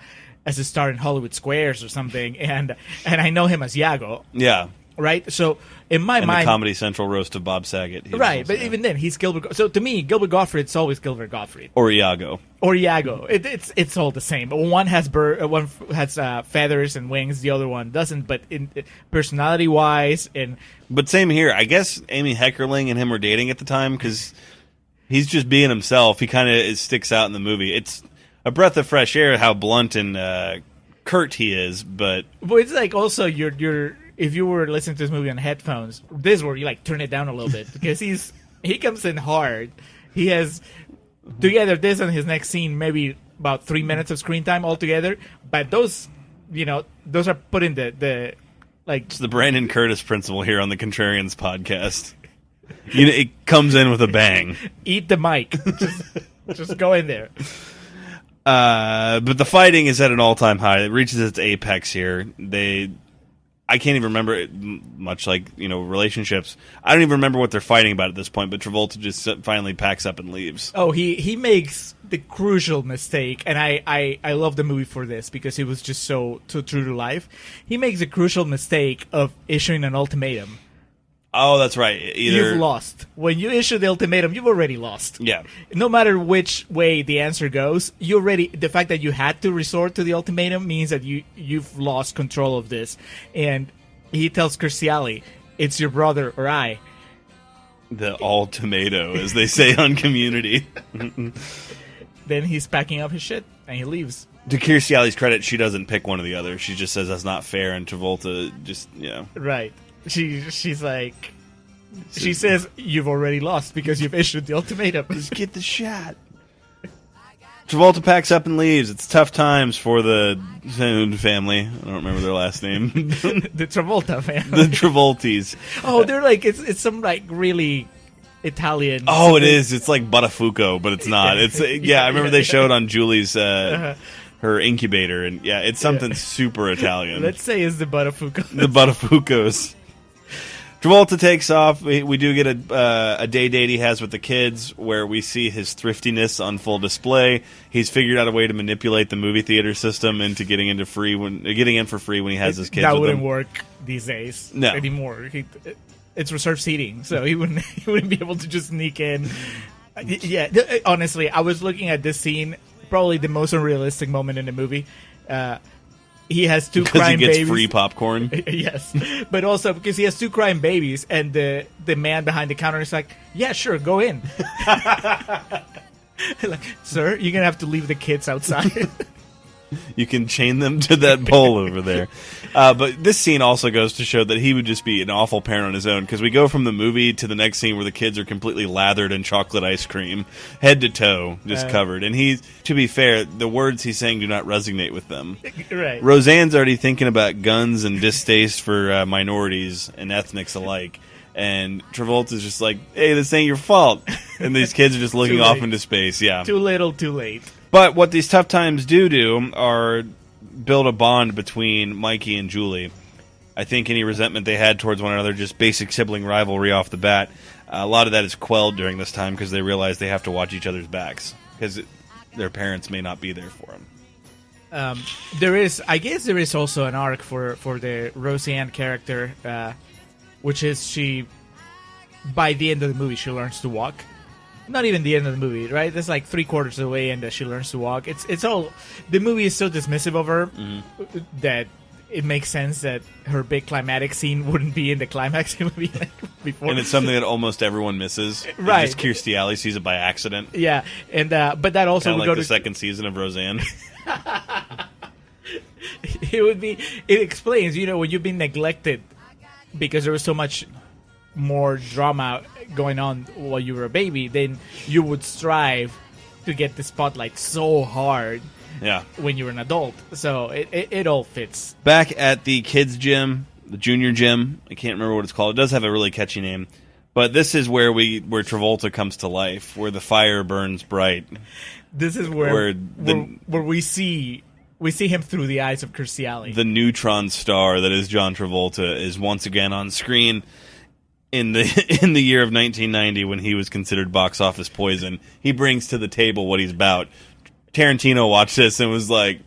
[SPEAKER 1] star in Hollywood Squares or something, and I know him as Iago.
[SPEAKER 2] Yeah.
[SPEAKER 1] right? So in my
[SPEAKER 2] And
[SPEAKER 1] mind,
[SPEAKER 2] the Comedy Central roast of Bob Saget.
[SPEAKER 1] right? But even then, he's Gilbert. So to me, Gilbert Gottfried's always Gilbert Gottfried
[SPEAKER 2] or Iago.
[SPEAKER 1] or Iago. It's all the same. One has feathers and wings. The other one doesn't. But in personality wise,
[SPEAKER 2] But same here. I guess Amy Heckerling and him were dating at the time because he's just being himself. He kind of sticks out in the movie. It's a breath of fresh air how blunt and curt he is, but
[SPEAKER 1] it's like also you're if you were listening to this movie on headphones, this is where you like turn it down a little bit because he comes in hard. He has together this and his next scene maybe about 3 minutes of screen time altogether, but those are put in the like
[SPEAKER 2] it's the Brandon Curtis principle here on the Contrarians podcast. It comes in with a bang.
[SPEAKER 1] Eat the mic. Just go in there.
[SPEAKER 2] But the fighting is at an all-time high. It reaches its apex here. I can't even remember it much like, relationships. I don't even remember what they're fighting about at this point, but Travolta just finally packs up and leaves.
[SPEAKER 1] Oh, he makes the crucial mistake, and I love the movie for this because it was just so true to life. He makes the crucial mistake of issuing an ultimatum.
[SPEAKER 2] Oh, that's right.
[SPEAKER 1] You've lost. When you issue the ultimatum, you've already lost.
[SPEAKER 2] Yeah.
[SPEAKER 1] No matter which way the answer goes, the fact that you had to resort to the ultimatum means that you've lost control of this. And he tells Curciali, it's your brother or I.
[SPEAKER 2] The all tomato, as they say on Community.
[SPEAKER 1] Then he's packing up his shit and he leaves.
[SPEAKER 2] To Curciali's credit, she doesn't pick one or the other. She just says that's not fair, and Travolta just,
[SPEAKER 1] Right. She's like, she says, you've already lost because you've issued the ultimatum.
[SPEAKER 2] Just get the shot. Travolta packs up and leaves. It's tough times for the family. I don't remember their last name.
[SPEAKER 1] The Travolta family.
[SPEAKER 2] The Travoltis.
[SPEAKER 1] Oh, they're like, it's some like really Italian.
[SPEAKER 2] Oh, it is. It's like Buttafuoco, but it's not. It's I remember they showed on Julie's her incubator, and it's something super Italian.
[SPEAKER 1] Let's say it's the Buttafuoco.
[SPEAKER 2] The Buttafuocos. Travolta takes off. We do get a day date he has with the kids where we see his thriftiness on full display. He's figured out a way to manipulate the movie theater system into getting in for free when he has his kids
[SPEAKER 1] that
[SPEAKER 2] with
[SPEAKER 1] wouldn't
[SPEAKER 2] him.
[SPEAKER 1] work these days
[SPEAKER 2] No.
[SPEAKER 1] anymore. It's reserved seating, so he wouldn't be able to just sneak in. Yeah, honestly, I was looking at this scene, probably the most unrealistic moment in the movie. He has two crying
[SPEAKER 2] babies. Because he gets
[SPEAKER 1] babies.
[SPEAKER 2] free popcorn.
[SPEAKER 1] Yes, but also because he has two crying babies, and the man behind the counter is like, "Yeah, sure, go in." Like, sir, you're gonna have to leave the kids outside.
[SPEAKER 2] You can chain them to that pole over there. But this scene also goes to show that he would just be an awful parent on his own, because we go from the movie to the next scene where the kids are completely lathered in chocolate ice cream, head to toe, just covered. And to be fair, the words he's saying do not resonate with them.
[SPEAKER 1] Right.
[SPEAKER 2] Roseanne's already thinking about guns and distaste for minorities and ethnics alike. And Travolta's just like, hey, this ain't your fault. And these kids are just looking off into space. Yeah.
[SPEAKER 1] Too little, too late.
[SPEAKER 2] But what these tough times do are build a bond between Mikey and Julie. I think any resentment they had towards one another, just basic sibling rivalry off the bat, a lot of that is quelled during this time because they realize they have to watch each other's backs because their parents may not be there for them.
[SPEAKER 1] There is also an arc for the Roseanne character, which is by the end of the movie, she learns to walk. Not even the end of the movie, right? That's like 3/4 of the way, and she learns to walk. It's all the movie is so dismissive of her that it makes sense that her big climatic scene wouldn't be in the climax movie like before.
[SPEAKER 2] And it's something that almost everyone misses.
[SPEAKER 1] Right?
[SPEAKER 2] Just Kirstie Alley sees it by accident.
[SPEAKER 1] Yeah, and but that also
[SPEAKER 2] Kind
[SPEAKER 1] would
[SPEAKER 2] of
[SPEAKER 1] go
[SPEAKER 2] like the
[SPEAKER 1] to
[SPEAKER 2] second season of Roseanne.
[SPEAKER 1] It explains, when you've been neglected because there was so much more drama going on while you were a baby, then you would strive to get the spotlight so hard when you're an adult. So it all fits.
[SPEAKER 2] Back at the kids' gym, the junior gym, I can't remember what it's called. It does have a really catchy name. But this is where Travolta comes to life, where the fire burns bright.
[SPEAKER 1] This is where we see him through the eyes of Kirstie Alley.
[SPEAKER 2] The neutron star that is John Travolta is once again on screen in the year of 1990 when he was considered box office poison. He brings to the table what he's about. Tarantino watched this and was like,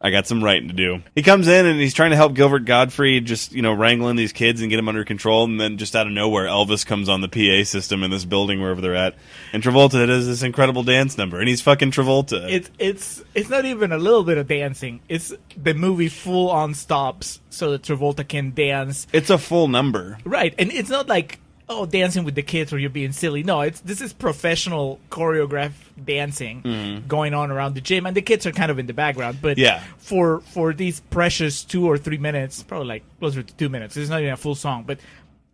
[SPEAKER 2] I got some writing to do. He comes in and he's trying to help Gilbert Gottfried just, wrangling these kids and get them under control. And then just out of nowhere, Elvis comes on the PA system in this building wherever they're at. And Travolta does this incredible dance number. And he's fucking Travolta.
[SPEAKER 1] It's not even a little bit of dancing. It's the movie full on stops so that Travolta can dance.
[SPEAKER 2] It's a full number.
[SPEAKER 1] Right. And it's not like, dancing with the kids where you're being silly. No, this is professional choreographed dancing going on around the gym, and the kids are kind of in the background. But for these precious 2 or 3 minutes, probably like closer to 2 minutes, it's not even a full song, but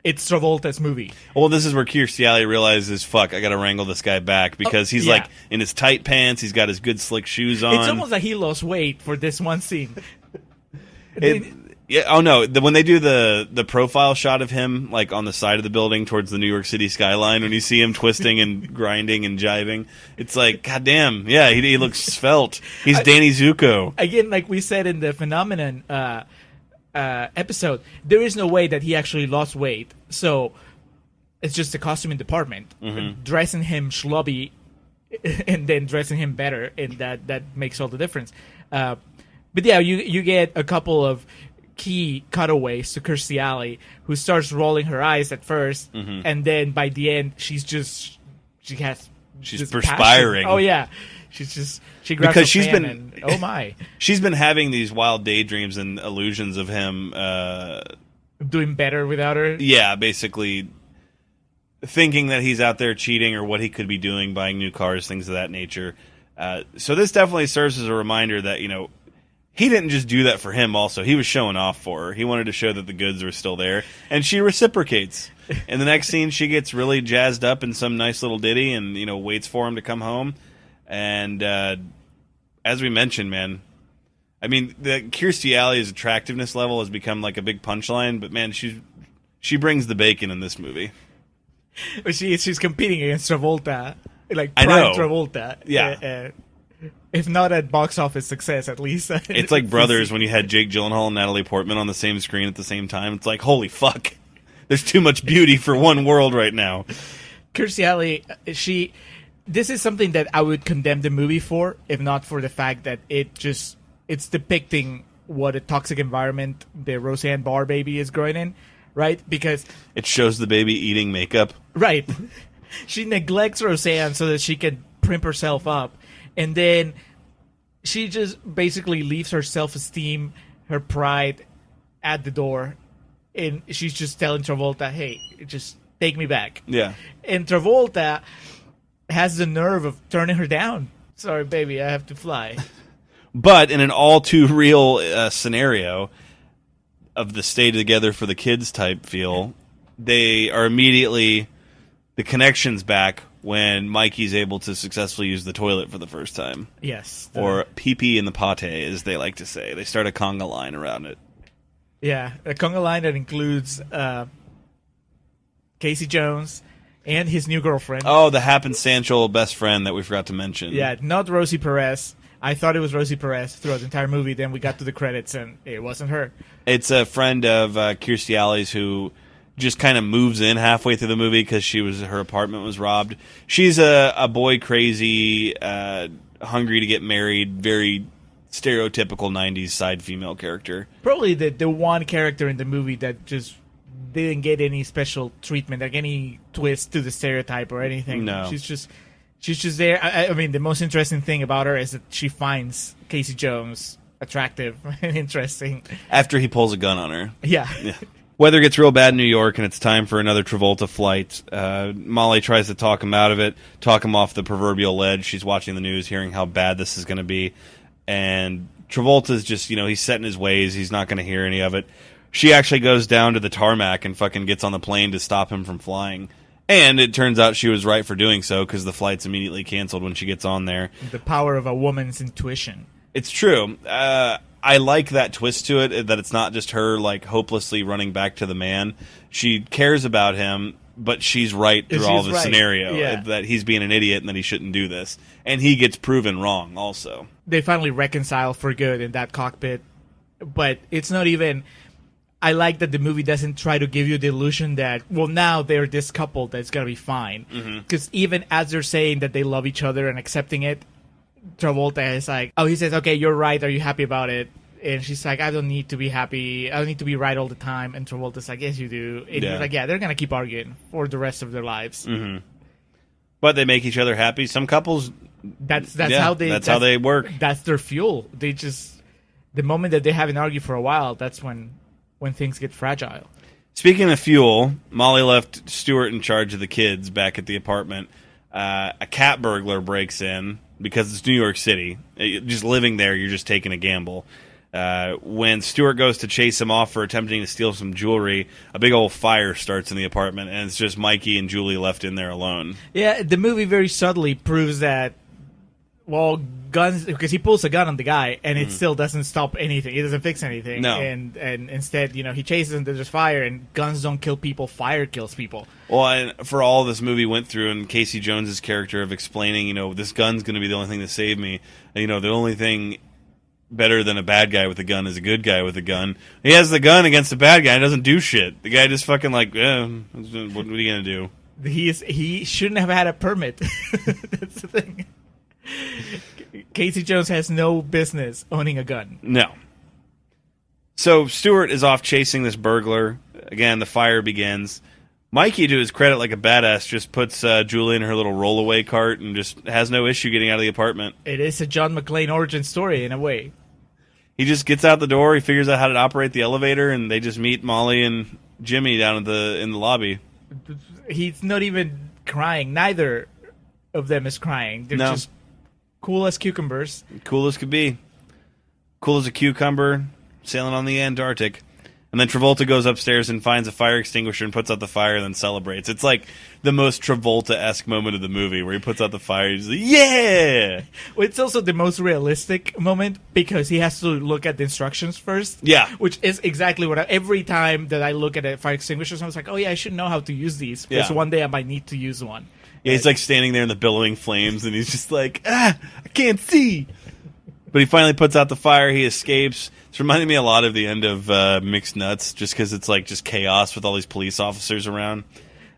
[SPEAKER 1] it's Travolta's movie.
[SPEAKER 2] Well, this is where Kirstie Alley realizes, fuck, I got to wrangle this guy back because he's like in his tight pants, he's got his good slick shoes on.
[SPEAKER 1] It's almost like he lost weight for this one scene.
[SPEAKER 2] Yeah. Oh no. When they do the profile shot of him, like on the side of the building towards the New York City skyline, when you see him twisting and grinding and jiving, it's like, goddamn, yeah, he looks svelte. He's Danny Zuko.
[SPEAKER 1] Again, like we said in the Phenomenon episode, there is no way that he actually lost weight. So it's just the costuming department dressing him schlubby and then dressing him better, and that makes all the difference. But yeah, you get a couple of key cutaways to Kirstie Alley, who starts rolling her eyes at first, and then by the end she's
[SPEAKER 2] perspiring.
[SPEAKER 1] Passion. Oh yeah, she grabs
[SPEAKER 2] because
[SPEAKER 1] she's been and, oh my,
[SPEAKER 2] she's been having these wild daydreams and illusions of him
[SPEAKER 1] doing better without her.
[SPEAKER 2] Yeah, basically thinking that he's out there cheating or what he could be doing, buying new cars, things of that nature. So this definitely serves as a reminder that he didn't just do that for him also. He was showing off for her. He wanted to show that the goods were still there. And she reciprocates. In the next scene, she gets really jazzed up in some nice little ditty and, waits for him to come home. And as we mentioned, man, I mean, the Kirstie Alley's attractiveness level has become like a big punchline. But, man, she brings the bacon in this movie.
[SPEAKER 1] She's competing against Travolta. Like,
[SPEAKER 2] prime
[SPEAKER 1] I know. Travolta.
[SPEAKER 2] Yeah.
[SPEAKER 1] If not at box office success, at least.
[SPEAKER 2] It's like Brothers when you had Jake Gyllenhaal and Natalie Portman on the same screen at the same time. It's like, holy fuck. There's too much beauty for one world right now.
[SPEAKER 1] Kirstie Alley, this is something that I would condemn the movie for, if not for the fact that it's depicting what a toxic environment the Roseanne Barr baby is growing in, right? Because
[SPEAKER 2] it shows the baby eating makeup.
[SPEAKER 1] Right. She neglects Roseanne so that she can primp herself up. And then she just basically leaves her self-esteem, her pride at the door. And she's just telling Travolta, hey, just take me back.
[SPEAKER 2] Yeah.
[SPEAKER 1] And Travolta has the nerve of turning her down. Sorry, baby, I have to fly.
[SPEAKER 2] But in an all-too-real scenario of the stay together for the kids type feel, they are immediately, the connection's back when Mikey's able to successfully use the toilet for the first time.
[SPEAKER 1] Yes.
[SPEAKER 2] Or pee-pee in the pate, as they like to say. They start a conga line around it.
[SPEAKER 1] Yeah, a conga line that includes Casey Jones and his new girlfriend.
[SPEAKER 2] Oh, the happenstantial best friend that we forgot to mention.
[SPEAKER 1] Yeah, not Rosie Perez. I thought it was Rosie Perez throughout the entire movie. Then we got to the credits, and it wasn't her.
[SPEAKER 2] It's a friend of Kirstie Alley's who just kind of moves in halfway through the movie because her apartment was robbed. She's a boy crazy, hungry to get married, very stereotypical 90s side female character.
[SPEAKER 1] Probably the one character in the movie that just didn't get any special treatment, like any twist to the stereotype or anything.
[SPEAKER 2] No.
[SPEAKER 1] She's just there. I mean, the most interesting thing about her is that she finds Casey Jones attractive and interesting.
[SPEAKER 2] After he pulls a gun on her.
[SPEAKER 1] Yeah.
[SPEAKER 2] Weather gets real bad in New York, and it's time for another Travolta flight. Molly tries to talk him out of it, talk him off the proverbial ledge. She's watching the news, hearing how bad this is going to be. And Travolta's just, he's set in his ways. He's not going to hear any of it. She actually goes down to the tarmac and fucking gets on the plane to stop him from flying. And it turns out she was right for doing so because the flight's immediately canceled when she gets on there.
[SPEAKER 1] The power of a woman's intuition.
[SPEAKER 2] It's true. I like that twist to it, that it's not just her like hopelessly running back to the man. She cares about him, but she's right through all the scenario, that he's being an idiot and that he shouldn't do this. And he gets proven wrong also. They
[SPEAKER 1] finally reconcile for good in that cockpit, but it's not even... I like that the movie doesn't try to give you the illusion that, well, now they're this couple that's going to be fine. Because even as they're saying that they love each other and accepting it, Travolta is like, oh, he says, okay, you're right. Are you happy about it? And she's like, I don't need to be happy. I don't need to be right all the time. And Travolta's like, yes, you do. And he's like, yeah, they're going to keep arguing for the rest of their lives.
[SPEAKER 2] Mm-hmm. But they make each other happy. Some couples,
[SPEAKER 1] that's how they
[SPEAKER 2] work.
[SPEAKER 1] That's their fuel. They just, the moment that they haven't argued for a while, that's when things get fragile.
[SPEAKER 2] Speaking of fuel, Molly left Stuart in charge of the kids back at the apartment. A cat burglar breaks in because it's New York City. Just living there, you're just taking a gamble. When Stuart goes to chase him off for attempting to steal some jewelry, a big old fire starts in the apartment, and it's just Mikey and Julie left in there alone.
[SPEAKER 1] Yeah, the movie very subtly proves that, well, guns, because he pulls a gun on the guy, and it still doesn't stop anything. It doesn't fix anything.
[SPEAKER 2] No.
[SPEAKER 1] And instead, he chases him, there's fire, and guns don't kill people, fire kills people.
[SPEAKER 2] Well, and for all this movie went through, and Casey Jones's character of explaining, this gun's going to be the only thing to save me, and, the only thing better than a bad guy with a gun is a good guy with a gun. He has the gun against the bad guy and doesn't do shit. The guy just fucking what are you going to do?
[SPEAKER 1] He shouldn't have had a permit. That's the thing. Casey Jones has no business owning a gun.
[SPEAKER 2] No. So Stuart is off chasing this burglar. Again, the fire begins. Mikey, to his credit, like a badass, just puts Julie in her little rollaway cart and just has no issue getting out of the apartment.
[SPEAKER 1] It is a John McClane origin story in a way.
[SPEAKER 2] He just gets out the door, he figures out how to operate the elevator, and they just meet Molly and Jimmy down in the lobby.
[SPEAKER 1] He's not even crying. Neither of them is crying. They're just cool as cucumbers.
[SPEAKER 2] Cool as could be. Cool as a cucumber sailing on the Antarctic. And then Travolta goes upstairs and finds a fire extinguisher and puts out the fire and then celebrates. It's like the most Travolta-esque moment of the movie where he puts out the fire. He's like, yeah!
[SPEAKER 1] Well, it's also the most realistic moment because he has to look at the instructions first.
[SPEAKER 2] Yeah.
[SPEAKER 1] Which is exactly what every time that I look at a fire extinguisher, I was like, oh yeah, I should know how to use these because one day I might need to use one.
[SPEAKER 2] Yeah, he's like standing there in the billowing flames and he's just like, I can't see! But he finally puts out the fire. He escapes. It's reminding me a lot of the end of Mixed Nuts, just because it's like just chaos with all these police officers around.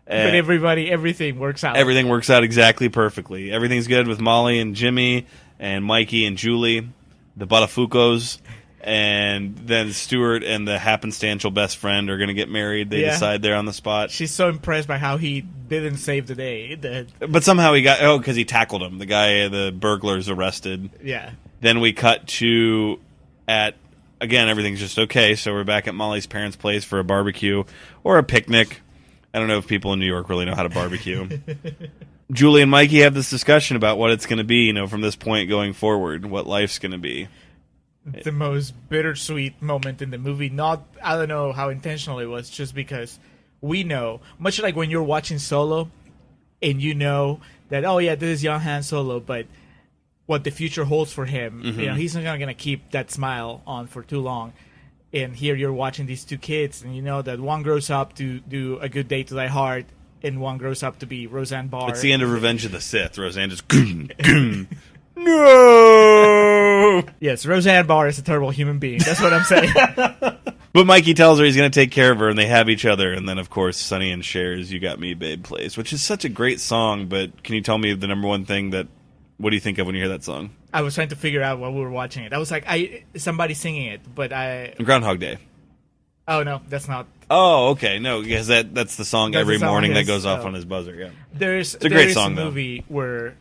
[SPEAKER 1] But everything works out.
[SPEAKER 2] Everything works out exactly perfectly. Everything's good with Molly and Jimmy and Mikey and Julie, the Buttafuocos, and then Stuart and the happenstantial best friend are going to get married. They decide there on the spot.
[SPEAKER 1] She's so impressed by how he didn't save the day.
[SPEAKER 2] But somehow he got... because he tackled him. The guy, the burglar's arrested.
[SPEAKER 1] Yeah.
[SPEAKER 2] Then we cut to again, everything's just okay, so we're back at Molly's parents' place for a barbecue or a picnic. I don't know if people in New York really know how to barbecue. Julie and Mikey have this discussion about what it's going to be, from this point going forward, what life's going to be.
[SPEAKER 1] The most bittersweet moment in the movie. I don't know how intentional it was, just because we know, much like when you're watching Solo, and you know that, oh yeah, this is young Han Solo, but what the future holds for him, he's not going to keep that smile on for too long. And here you're watching these two kids, and you know that one grows up to do A Good Day to Die Hard, and one grows up to be Roseanne Barr.
[SPEAKER 2] It's the end of Revenge of the Sith. Roseanne just... No!
[SPEAKER 1] Yes, Roseanne Barr is a terrible human being. That's what I'm saying.
[SPEAKER 2] But Mikey tells her he's going to take care of her, and they have each other. And then, of course, Sonny and Cher's You Got Me, Babe plays, which is such a great song. But can you tell me the number one thing what do you think of when you hear that song?
[SPEAKER 1] I was trying to figure out while we were watching it. I was like, somebody singing it, but
[SPEAKER 2] Groundhog Day.
[SPEAKER 1] Oh, no, that's not.
[SPEAKER 2] Oh, okay. No, because that's the song every morning that goes off
[SPEAKER 1] oh.
[SPEAKER 2] on his buzzer. Yeah,
[SPEAKER 1] it's
[SPEAKER 2] a great song,
[SPEAKER 1] though. There's a movie where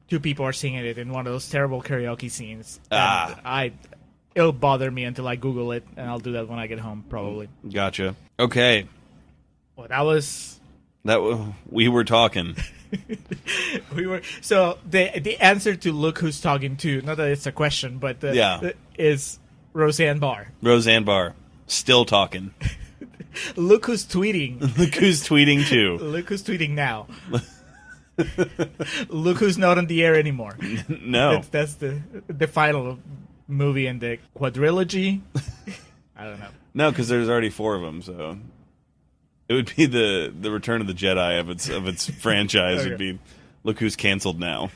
[SPEAKER 1] two people are singing it in one of those terrible karaoke scenes. It'll bother me until I Google it, and I'll do that when I get home, probably.
[SPEAKER 2] Gotcha. Okay.
[SPEAKER 1] Well, that was...
[SPEAKER 2] we were talking.
[SPEAKER 1] So the answer to "Look Who's Talking To," not that it's a question, but is Roseanne Barr.
[SPEAKER 2] Roseanne Barr, still talking.
[SPEAKER 1] Look who's tweeting.
[SPEAKER 2] Look who's tweeting too.
[SPEAKER 1] Look who's tweeting now. Look who's not on the air anymore.
[SPEAKER 2] No,
[SPEAKER 1] that's the final movie in the quadrilogy. I don't know.
[SPEAKER 2] No, because there's already 4 of them, so. It would be the Return of the Jedi of its franchise.
[SPEAKER 1] Okay.
[SPEAKER 2] Would be, look who's canceled now.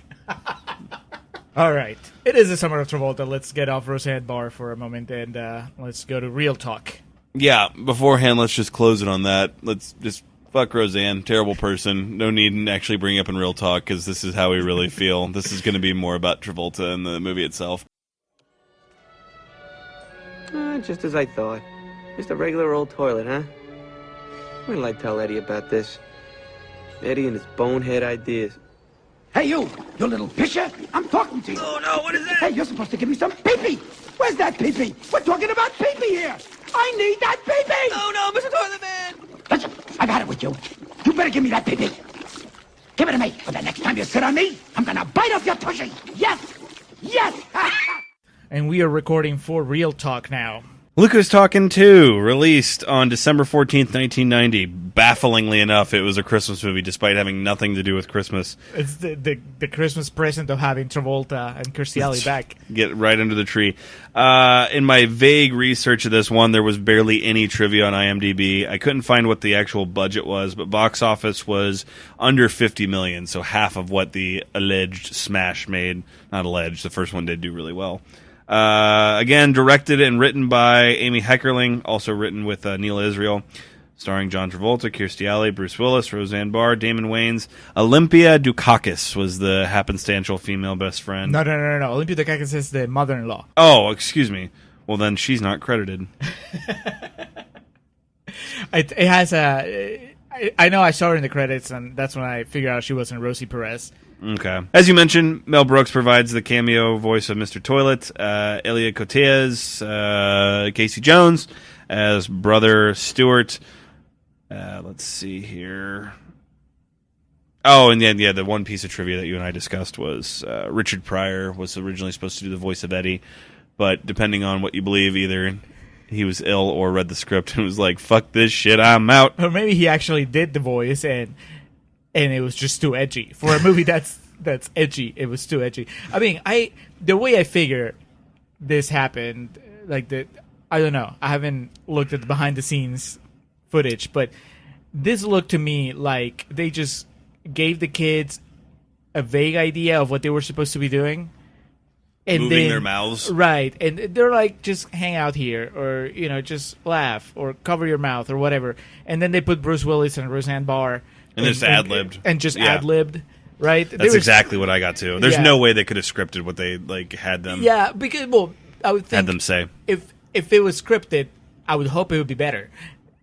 [SPEAKER 1] All right. It is the summer of Travolta. Let's get off Roseanne Barr for a moment and let's go to real talk.
[SPEAKER 2] Yeah, beforehand, let's just close it on that. Let's just Fuck Roseanne, terrible person. No need to actually bring up in real talk because this is how we really feel. This is going to be more about Travolta and the movie itself.
[SPEAKER 4] Just as I thought. Just a regular old toilet, huh? Wait till I tell Eddie about this. Eddie and his bonehead ideas.
[SPEAKER 5] Hey, you little pisher! I'm talking to you!
[SPEAKER 4] Oh, no, what is that?
[SPEAKER 5] Hey, you're supposed to give me some pee-pee! Where's that pee-pee? We're talking about pee-pee here! I need that pee-pee!
[SPEAKER 4] Oh, no, Mr. Toilet Man!
[SPEAKER 5] Listen, I've had it with you. You better give me that pee-pee. Give it to me, or the next time you sit on me, I'm gonna bite off your tushy! Yes! Yes!
[SPEAKER 1] And we are recording for Real Talk now.
[SPEAKER 2] Luca's Talking 2, released on December 14th, 1990. Bafflingly enough, it was a Christmas movie, despite having nothing to do with Christmas.
[SPEAKER 1] It's the Christmas present of having Travolta and Kirstie Alley back.
[SPEAKER 2] Get right under the tree. In my vague research of this one, there was barely any trivia on IMDb. I couldn't find what the actual budget was, but box office was under $50 million, so half of what the alleged smash made. Not alleged, the first one did do really well. Again, directed and written by Amy Heckerling, also written with Neil Israel, starring John Travolta, Kirstie Alley, Bruce Willis, Roseanne Barr, Damon Wayans. Olympia Dukakis was the happenstantial female best friend.
[SPEAKER 1] No. Olympia Dukakis is the mother-in-law.
[SPEAKER 2] Oh, excuse me. Well, then she's not credited.
[SPEAKER 1] It has a... I know I saw her in the credits, and that's when I figured out she wasn't Rosie Perez.
[SPEAKER 2] Okay. As you mentioned, Mel Brooks provides the cameo voice of Mr. Toilet. Elia Cotes, Casey Jones as Brother Stewart. Let's see here. Oh, and then, the one piece of trivia that you and I discussed was Richard Pryor was originally supposed to do the voice of Eddie, but depending on what you believe, either he was ill or read the script and was like, fuck this shit, I'm out.
[SPEAKER 1] Or maybe he actually did the voice and it was just too edgy. For a movie that's edgy, it was too edgy. I mean, the way I figure this happened, I don't know. I haven't looked at the behind-the-scenes footage, but this looked to me like they just gave the kids a vague idea of what they were supposed to be doing. And
[SPEAKER 2] moving their mouths.
[SPEAKER 1] Right. And they're like, just hang out here, or, just laugh, or cover your mouth, or whatever. And then they put Bruce Willis and Roseanne Barr.
[SPEAKER 2] And just ad-libbed.
[SPEAKER 1] And just ad-libbed, right?
[SPEAKER 2] That's exactly what I got to. There's no way they could have scripted what they had them.
[SPEAKER 1] Yeah, because, I would think...
[SPEAKER 2] Had them say.
[SPEAKER 1] If it was scripted, I would hope it would be better.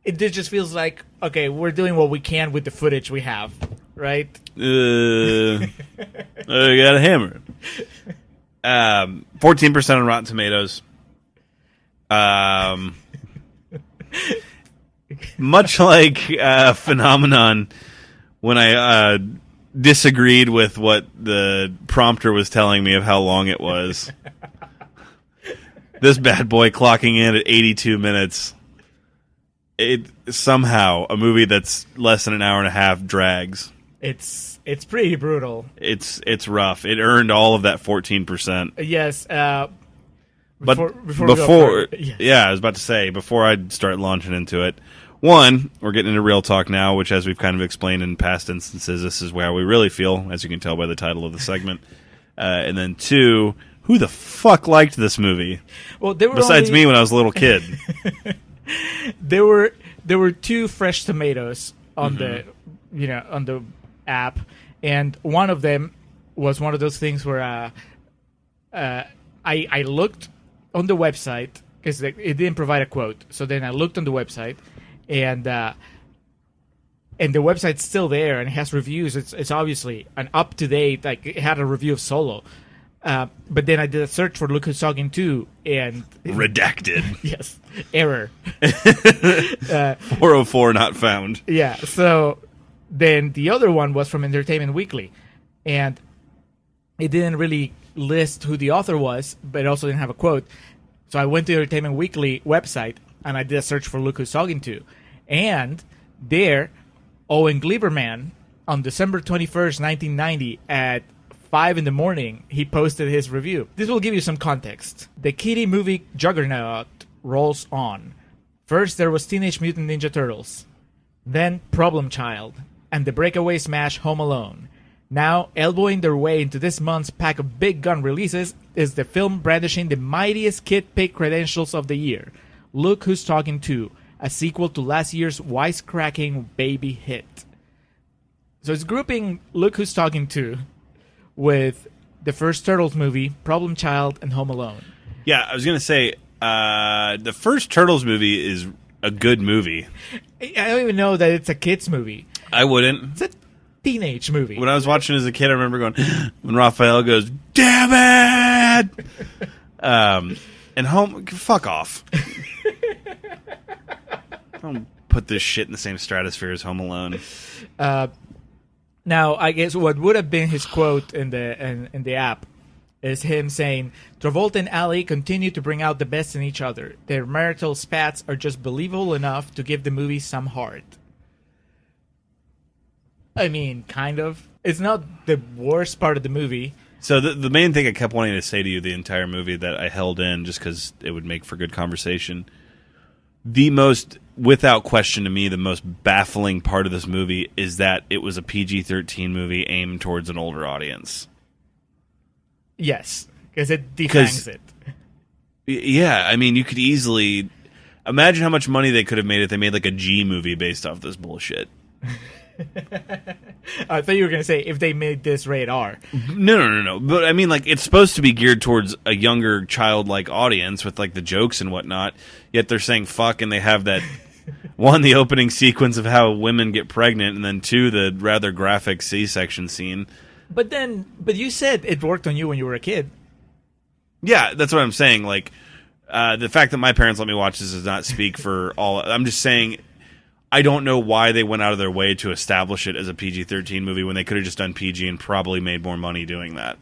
[SPEAKER 1] It just feels like, okay, we're doing what we can with the footage we have, right?
[SPEAKER 2] I got a hammer. 14% on Rotten Tomatoes. Much like Phenomenon, when I disagreed with what the prompter was telling me of how long it was. This bad boy clocking in at 82 minutes. It somehow, a movie that's less than an hour and a half, drags.
[SPEAKER 1] It's pretty brutal.
[SPEAKER 2] It's rough. It earned all of that 14%.
[SPEAKER 1] Yes.
[SPEAKER 2] Before yeah, I was about to say, before I start launching into it, one, we're getting into real talk now, which, as we've kind of explained in past instances, this is where we really feel, as you can tell by the title of the segment. And then two, who the fuck liked this movie?
[SPEAKER 1] Well, there were
[SPEAKER 2] besides me when I was a little kid.
[SPEAKER 1] There were 2 fresh tomatoes on the on the app, and one of them was one of those things where I looked on the website because it didn't provide a quote. So then I looked on the website, and the website's still there and it has reviews. It's obviously an up to date. Like, it had a review of Solo. But then I did a search for Look Who's Talking 2, and...
[SPEAKER 2] Redacted.
[SPEAKER 1] Yes. Error.
[SPEAKER 2] 404 not found.
[SPEAKER 1] Yeah, so then the other one was from Entertainment Weekly, and it didn't really list who the author was, but it also didn't have a quote. So I went to the Entertainment Weekly website, and I did a search for Look Who's Talking 2. And there, Owen Gleiberman, on December 21st, 1990, at 5 in the morning, he posted his review. This will give you some context. The kiddie movie juggernaut rolls on. First, there was Teenage Mutant Ninja Turtles. Then, Problem Child. And the breakaway smash Home Alone. Now, elbowing their way into this month's pack of big gun releases is the film brandishing the mightiest kid pick credentials of the year. Look Who's Talking 2. a sequel to last year's wisecracking baby hit. So it's grouping Look Who's Talking To with the first Turtles movie, Problem Child, and Home Alone.
[SPEAKER 2] Yeah, I was going to say, the first Turtles movie is a good movie.
[SPEAKER 1] I don't even know that it's a kid's movie.
[SPEAKER 2] I wouldn't.
[SPEAKER 1] It's a teenage movie.
[SPEAKER 2] When I was watching as a kid, I remember going, when Raphael goes, damn it! And home, fuck off. Don't put this shit in the same stratosphere as Home Alone.
[SPEAKER 1] Now, I guess what would have been his quote in the app is him saying, Travolta and Ali continue to bring out the best in each other. Their marital spats are just believable enough to give the movie some heart. I mean, kind of. It's not the worst part of the movie.
[SPEAKER 2] So the main thing I kept wanting to say to you the entire movie that I held in just because it would make for good conversation, the most, without question to me, the most baffling part of this movie is that it was a PG-13 movie aimed towards an older audience.
[SPEAKER 1] Yes, because it defangs it.
[SPEAKER 2] Yeah, I mean, you could easily imagine how much money they could have made if they made like a G movie based off this bullshit.
[SPEAKER 1] I thought you were going to say if they made this rated R.
[SPEAKER 2] No. But I mean, like, it's supposed to be geared towards a younger, childlike audience with like the jokes and whatnot. Yet they're saying fuck, and they have that one, the opening sequence of how women get pregnant, and then two, the rather graphic C-section scene. But
[SPEAKER 1] you said it worked on you when you were a kid.
[SPEAKER 2] Yeah, that's what I'm saying. Like, the fact that my parents let me watch this does not speak for all. I'm just saying, I don't know why they went out of their way to establish it as a PG-13 movie when they could have just done PG and probably made more money doing that.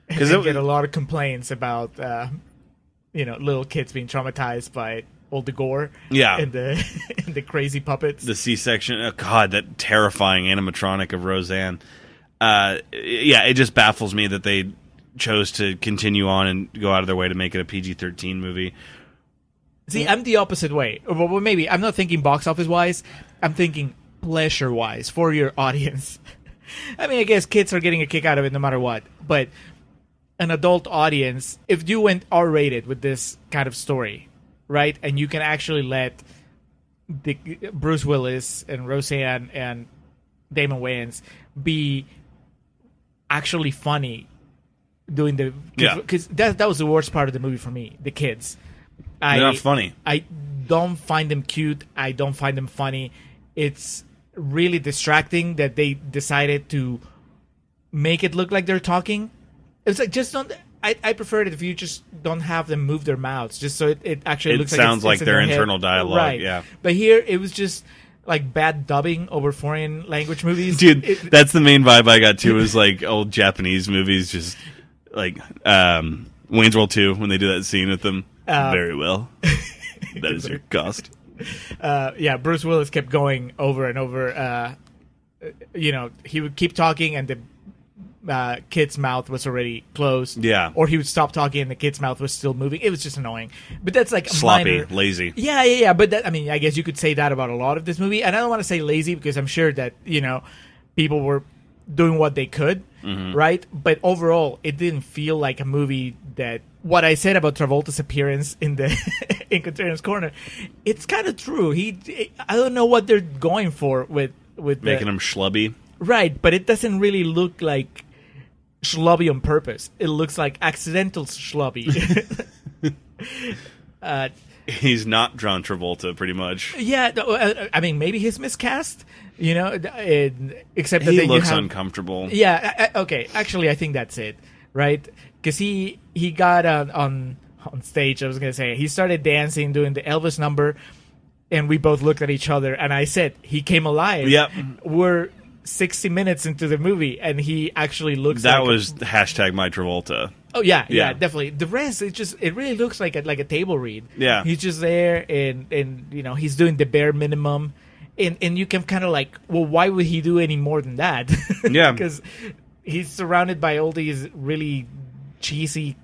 [SPEAKER 1] Because they get a lot of complaints about, little kids being traumatized by all the gore.
[SPEAKER 2] Yeah.
[SPEAKER 1] And the crazy puppets.
[SPEAKER 2] The C-section. Oh, God, that terrifying animatronic of Roseanne. It just baffles me that they chose to continue on and go out of their way to make it a PG-13 movie.
[SPEAKER 1] See, I'm the opposite way. Well, maybe I'm not thinking box office wise. I'm thinking pleasure wise for your audience. I mean, I guess kids are getting a kick out of it no matter what. But an adult audience, if you went R-rated with this kind of story, right, and you can actually let Bruce Willis and Roseanne and Damon Wayans be actually funny doing the... Because that was the worst part of the movie for me, the kids.
[SPEAKER 2] They're not funny.
[SPEAKER 1] I don't find them cute. I don't find them funny. It's really distracting that they decided to make it look like they're talking. It's like, just don't... I prefer it if you just don't have them move their mouths, just so it actually looks like
[SPEAKER 2] sounds like
[SPEAKER 1] it's
[SPEAKER 2] their
[SPEAKER 1] in
[SPEAKER 2] internal
[SPEAKER 1] head.
[SPEAKER 2] dialogue,
[SPEAKER 1] right.
[SPEAKER 2] Yeah.
[SPEAKER 1] But here, it was just like bad dubbing over foreign language movies.
[SPEAKER 2] Dude, that's the main vibe I got, too, is like old Japanese movies, just like Wayne's World 2, when they do that scene with them. Very well. That is your cost.
[SPEAKER 1] Bruce Willis kept going over and over. He would keep talking and the kid's mouth was already closed.
[SPEAKER 2] Yeah.
[SPEAKER 1] Or he would stop talking and the kid's mouth was still moving. It was just annoying. But that's like
[SPEAKER 2] sloppy,
[SPEAKER 1] minor...
[SPEAKER 2] lazy.
[SPEAKER 1] Yeah. But I guess you could say that about a lot of this movie. And I don't want to say lazy because I'm sure that, people were doing what they could, right? But overall, it didn't feel like a movie that... What I said about Travolta's appearance in Contrarians Corner, it's kind of true. I don't know what they're going for with
[SPEAKER 2] making him schlubby,
[SPEAKER 1] right? But it doesn't really look like schlubby on purpose. It looks like accidental schlubby.
[SPEAKER 2] He's not John Travolta, pretty much.
[SPEAKER 1] Yeah, I mean, maybe he's miscast. Except that
[SPEAKER 2] he
[SPEAKER 1] then
[SPEAKER 2] looks uncomfortable.
[SPEAKER 1] Yeah. Okay. Actually, I think that's it. Right? Because he got on stage, I was going to say, he started dancing, doing the Elvis number, and we both looked at each other, and I said, he came alive.
[SPEAKER 2] Yep.
[SPEAKER 1] We're 60 minutes into the movie, and he actually looks
[SPEAKER 2] that
[SPEAKER 1] like...
[SPEAKER 2] That was hashtag my Travolta.
[SPEAKER 1] Oh, yeah, definitely. The rest, it really looks like a table read.
[SPEAKER 2] Yeah.
[SPEAKER 1] He's just there, and he's doing the bare minimum, and you can kind of like, well, why would he do any more than that?
[SPEAKER 2] Yeah.
[SPEAKER 1] Because he's surrounded by all these really cheesy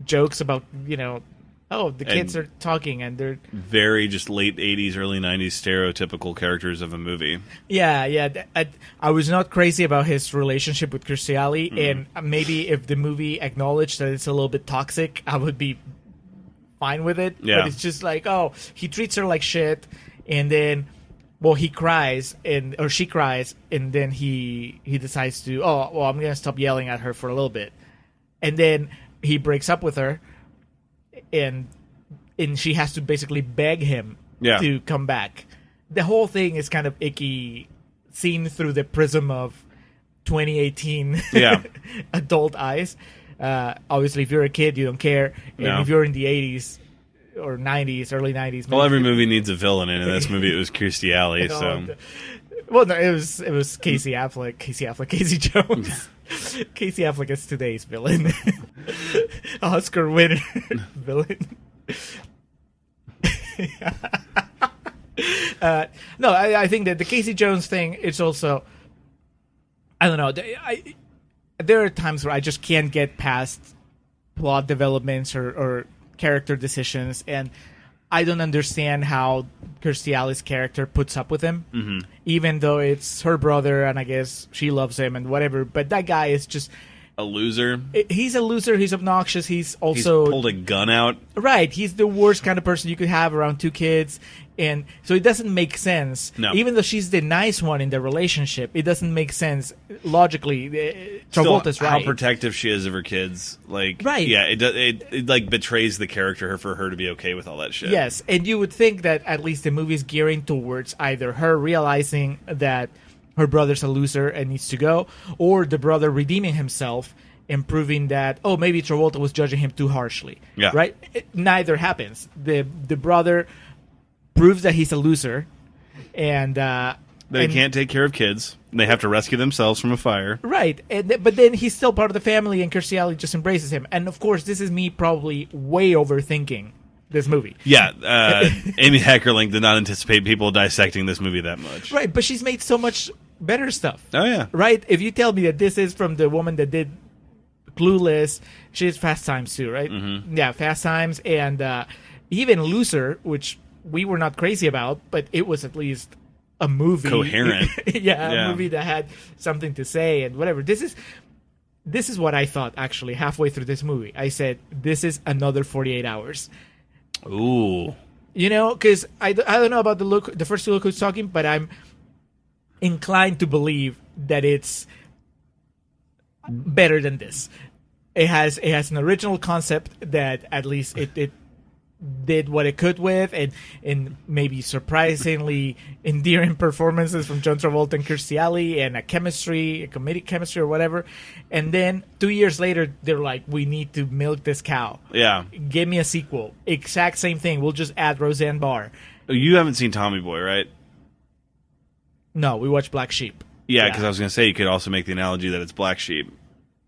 [SPEAKER 1] jokes about, the kids are talking and they're...
[SPEAKER 2] Very just late 80s, early 90s stereotypical characters of a movie.
[SPEAKER 1] Yeah. I was not crazy about his relationship with Kirstie Alley, and maybe if the movie acknowledged that it's a little bit toxic, I would be fine with it.
[SPEAKER 2] Yeah.
[SPEAKER 1] But it's just like, oh, he treats her like shit, and then, well, he cries, or she cries, and then he decides to, oh, well, I'm going to stop yelling at her for a little bit. And then he breaks up with her, and she has to basically beg him to come back. The whole thing is kind of icky, seen through the prism of 2018 adult eyes. Obviously, if you're a kid, you don't care. And if you're in the 80s or 90s, early 90s...
[SPEAKER 2] Well, every movie needs a villain, and in this movie it was Kirstie Alley, so...
[SPEAKER 1] Well, no, it was Casey Affleck, Casey Jones. Casey Affleck is today's villain. Oscar winner villain. No, I think that the Casey Jones thing, it's also, I don't know, there are times where I just can't get past plot developments or character decisions, and I don't understand how Kirstie Alley's character puts up with him, even though it's her brother, and I guess she loves him and whatever, but that guy is just...
[SPEAKER 2] A loser.
[SPEAKER 1] He's a loser. He's obnoxious. He's also...
[SPEAKER 2] He's pulled a gun out.
[SPEAKER 1] Right. He's the worst kind of person you could have around two kids. And so it doesn't make sense.
[SPEAKER 2] No.
[SPEAKER 1] Even though she's the nice one in the relationship, it doesn't make sense logically. Travolta's
[SPEAKER 2] Still,
[SPEAKER 1] right.
[SPEAKER 2] how protective she is of her kids. Like,
[SPEAKER 1] right.
[SPEAKER 2] Yeah, it like betrays the character for her to be okay with all that shit.
[SPEAKER 1] Yes. And you would think that at least the movie's gearing towards either her realizing that her brother's a loser and needs to go, or the brother redeeming himself and proving that, oh, maybe Travolta was judging him too harshly.
[SPEAKER 2] Yeah.
[SPEAKER 1] Right? Neither happens. The brother proves that he's a loser, and
[SPEAKER 2] they can't take care of kids. They have to rescue themselves from a fire.
[SPEAKER 1] Right. But then he's still part of the family, and Kirstie Alley just embraces him. And, of course, this is me probably way overthinking this movie.
[SPEAKER 2] Yeah, Amy Heckerling did not anticipate people dissecting this movie that much.
[SPEAKER 1] Right, but she's made so much better stuff.
[SPEAKER 2] Oh, yeah.
[SPEAKER 1] Right? If you tell me that this is from the woman that did Clueless, she did Fast Times too, right? Mm-hmm. Yeah, Fast Times, and even Loser, which we were not crazy about, but it was at least a movie.
[SPEAKER 2] Coherent.
[SPEAKER 1] A movie that had something to say and whatever. This is what I thought, actually, halfway through this movie. I said, this is another 48 hours.
[SPEAKER 2] Ooh.
[SPEAKER 1] You know, because I don't know about the first two Look Who's Talking, but I'm inclined to believe that it's better than this. It has an original concept that at least it did what it could with, and maybe surprisingly endearing performances from John Travolta and Kirstie Alley, and a comedic chemistry or whatever. And then 2 years later, they're like, we need to milk this cow.
[SPEAKER 2] Yeah.
[SPEAKER 1] Give me a sequel. Exact same thing. We'll just add Roseanne Barr.
[SPEAKER 2] You haven't seen Tommy Boy, right?
[SPEAKER 1] No, we watched Black Sheep.
[SPEAKER 2] Yeah, because I was going to say you could also make the analogy that it's Black Sheep.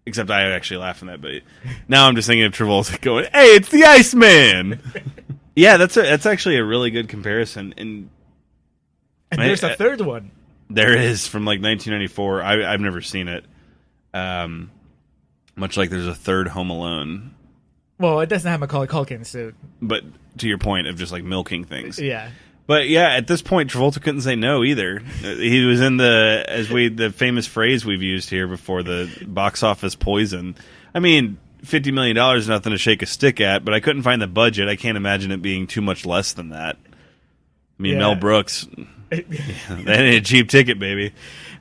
[SPEAKER 2] Except I actually laugh in that, but now I'm just thinking of Travolta going, "Hey, it's the Iceman." Yeah, that's actually a really good comparison. And
[SPEAKER 1] there's a third one.
[SPEAKER 2] There is, from like 1994. I've never seen it. Much like there's a third Home Alone.
[SPEAKER 1] Well, it doesn't have Macaulay Culkin, so.
[SPEAKER 2] But to your point of just like milking things.
[SPEAKER 1] Yeah.
[SPEAKER 2] But yeah, at this point, Travolta couldn't say no either. He was in the famous phrase we've used here before, the box office poison. I mean, $50 million is nothing to shake a stick at, but I couldn't find the budget. I can't imagine it being too much less than that. I mean, Mel Brooks, that ain't a cheap ticket, baby.